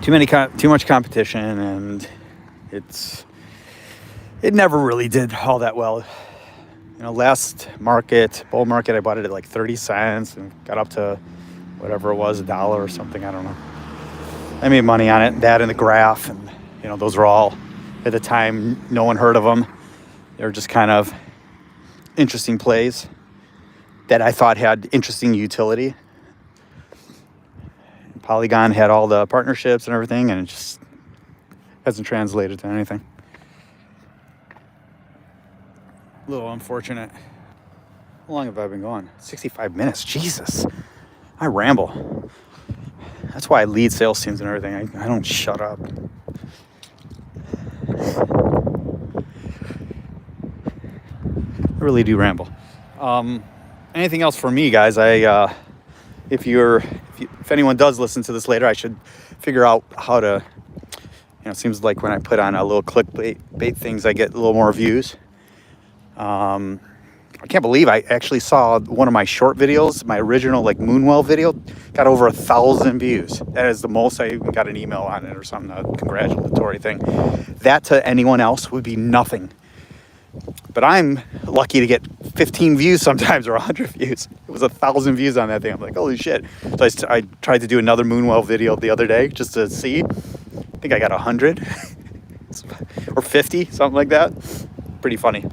Too much competition, and it never really did all that well. Last bull market, I bought it at like 30 cents and got up to whatever it was, $1 or something, I don't know. I made money on it, that and the graph, and those were all, at the time, no one heard of them. They were just kind of interesting plays that I thought had interesting utility. Polygon had all the partnerships and everything, and it just hasn't translated to anything. A little unfortunate. How long have I been going? 65 minutes. Jesus. I ramble. That's why I lead sales teams and everything. I don't shut up. I really do ramble. Anything else for me, guys? If anyone does listen to this later, I should figure out how to. It seems like when I put on a little clickbait things, I get a little more views. I can't believe I actually saw one of my short videos, my original Moonwell video, got over 1,000 views. That is the most. I even got an email on it or something, a congratulatory thing. That to anyone else would be nothing. But I'm lucky to get 15 views sometimes or 100 views. It was 1,000 views on that thing. I'm like, holy shit. So I tried to do another Moonwell video the other day just to see. I think I got 100 or 50, something like that. Pretty funny.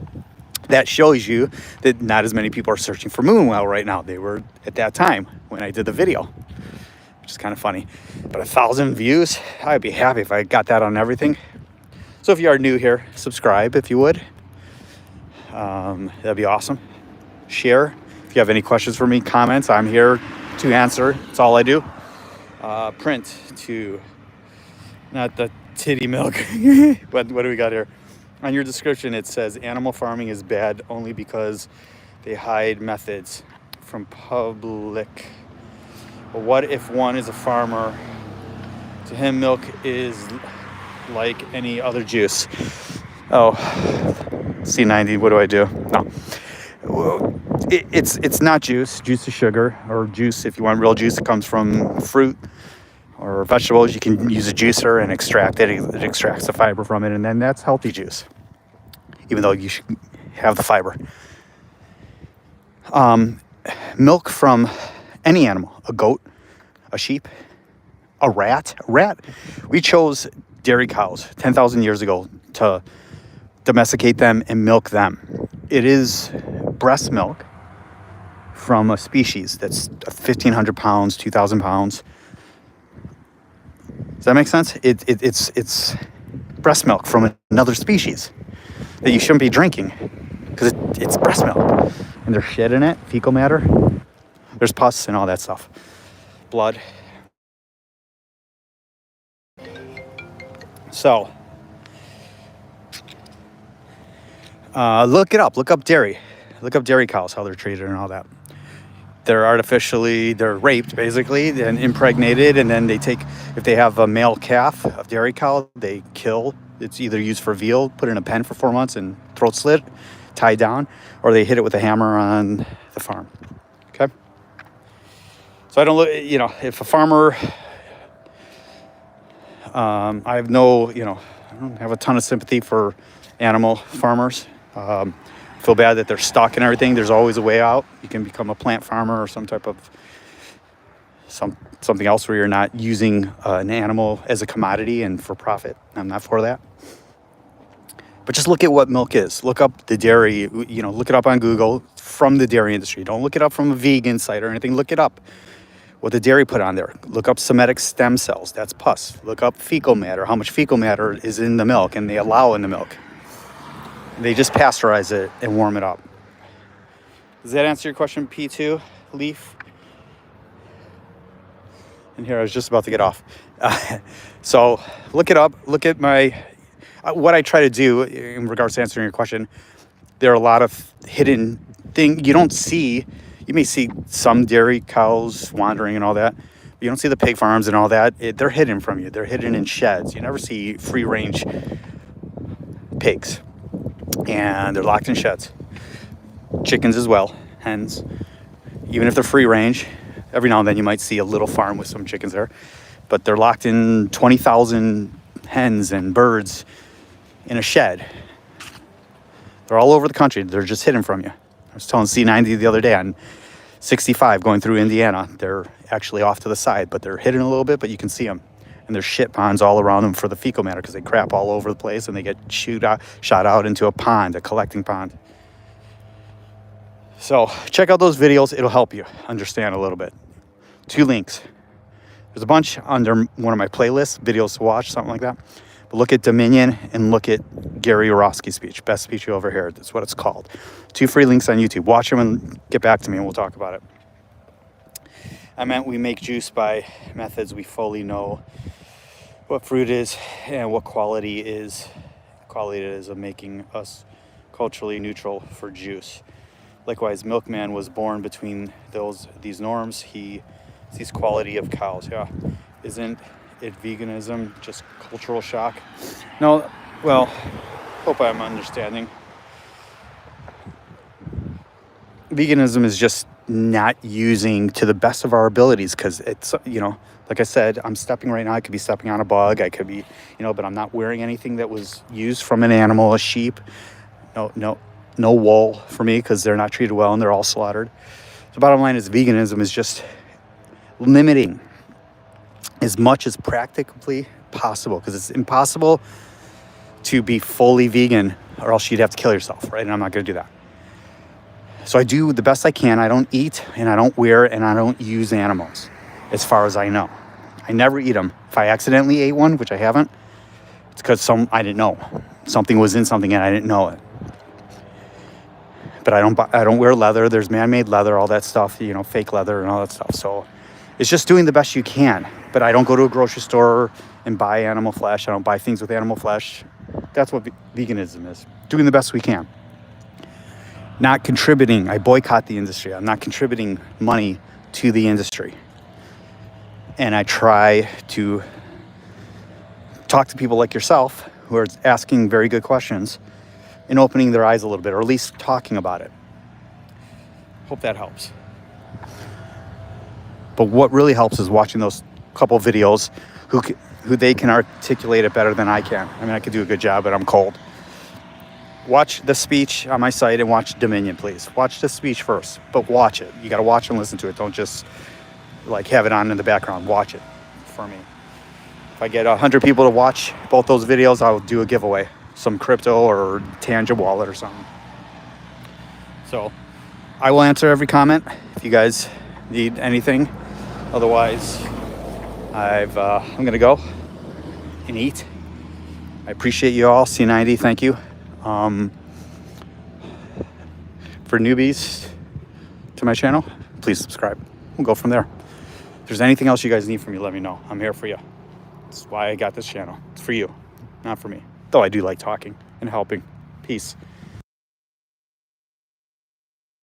That shows you that not as many people are searching for Moonwell right now. They were at that time when I did the video, which is kind of funny. But 1,000 views, I'd be happy if I got that on everything. So if you are new here, subscribe if you would. That'd be awesome. Share. If you have any questions for me, comments, I'm here to answer. That's all I do. Print to, not the titty milk. What do we got here? On your description, it says animal farming is bad only because they hide methods from public. But what if one is a farmer? To him, milk is like any other juice. Oh, C90, what do I do? No. Well, it's not juice. Juice is sugar, or juice, if you want real juice, it comes from fruit or vegetables. You can use a juicer and extract it. It extracts the fiber from it, and then that's healthy juice, even though you should have the fiber. Milk from any animal, a goat, a sheep, a rat. We chose dairy cows 10,000 years ago to domesticate them and milk them. It is breast milk from a species that's 1,500 pounds, 2,000 pounds. Does that make sense? It's breast milk from another species that you shouldn't be drinking because it's breast milk. And there's shit in it, fecal matter. There's pus and all that stuff. Blood. So, look it up. Look up dairy. Look up dairy cows, how they're treated and all that. They're raped basically and impregnated, and then if they have a male calf of dairy cow, they kill. It's either used for veal, put in a pen for 4 months and throat slit, tied down, or they hit it with a hammer on the farm. Okay? So I don't look, if a farmer, I have no, I don't have a ton of sympathy for animal farmers. Feel bad that they're stuck and everything. There's always a way out. You can become a plant farmer or some type of something else where you're not using an animal as a commodity and for profit. I'm not for that. But just look at what milk is. Look up the dairy, look it up on Google from the dairy industry. Don't look it up from a vegan site or anything. Look it up. What the dairy put on there. Look up somatic stem cells. That's pus. Look up fecal matter, how much fecal matter is in the milk and they allow in the milk. They just pasteurize it and warm it up. Does that answer your question, P2, Leaf? And here, I was just about to get off. So look it up. Look at what I try to do in regards to answering your question. There are a lot of hidden things you don't see. You may see some dairy cows wandering and all that. But you don't see the pig farms and all that. They're hidden from you. They're hidden in sheds. You never see free-range pigs. And they're locked in sheds. Chickens as well, hens. Even if they're free range, every now and then you might see a little farm with some chickens there. But they're locked in 20,000 hens and birds in a shed. They're all over the country. They're just hidden from you. I was telling C90 the other day on 65 going through Indiana. They're actually off to the side, but they're hidden a little bit, but you can see them. And there's shit ponds all around them for the fecal matter because they crap all over the place and they get shot out into a pond, a collecting pond. So check out those videos. It'll help you understand a little bit. 2 links. There's a bunch under one of my playlists, videos to watch, something like that. But look at Dominion and look at Gary Yourofsky's speech, Best Speech You Ever Heard. That's what it's called. 2 free links on YouTube. Watch them and get back to me and we'll talk about it. I meant we make juice by methods we fully know what fruit is and what quality it is of making us culturally neutral for juice. Likewise, Milkman was born between these norms. He sees quality of cows. Yeah, isn't it veganism just cultural shock? No, well, hope I'm understanding. Veganism is just not using to the best of our abilities because it's, like I said, I'm stepping right now. I could be stepping on a bug. I could be, but I'm not wearing anything that was used from an animal, a sheep. No wool for me because they're not treated well and they're all slaughtered. The bottom line is veganism is just limiting as much as practically possible because it's impossible to be fully vegan or else you'd have to kill yourself, right? And I'm not going to do that. So I do the best I can. I don't eat and I don't wear and I don't use animals as far as I know. I never eat them. If I accidentally ate one, which I haven't, it's because I didn't know. Something was in something and I didn't know it. But I don't wear leather. There's man-made leather, all that stuff, fake leather and all that stuff. So it's just doing the best you can. But I don't go to a grocery store and buy animal flesh. I don't buy things with animal flesh. That's what veganism is. Doing the best we can. Not contributing. I boycott the industry. I'm not contributing money to the industry. And I try to talk to people like yourself who are asking very good questions and opening their eyes a little bit, or at least talking about it. Hope that helps. But what really helps is watching those couple videos who they can articulate it better than I can. I mean, I could do a good job, but I'm cold. Watch the speech on my site and watch Dominion, please. Watch the speech first, but watch it. You got to watch and listen to it. Don't just have it on in the background. Watch it for me. If I get 100 people to watch both those videos, I'll do a giveaway. Some crypto or Tangent wallet or something. So I will answer every comment if you guys need anything. Otherwise, I'm going to go and eat. I appreciate you all. C90, thank you. For newbies to my channel, please subscribe. We'll go from there. If there's anything else you guys need from me, let me know. I'm here for you. That's why I got this channel. It's for you, not for me. Though I do like talking and helping. Peace.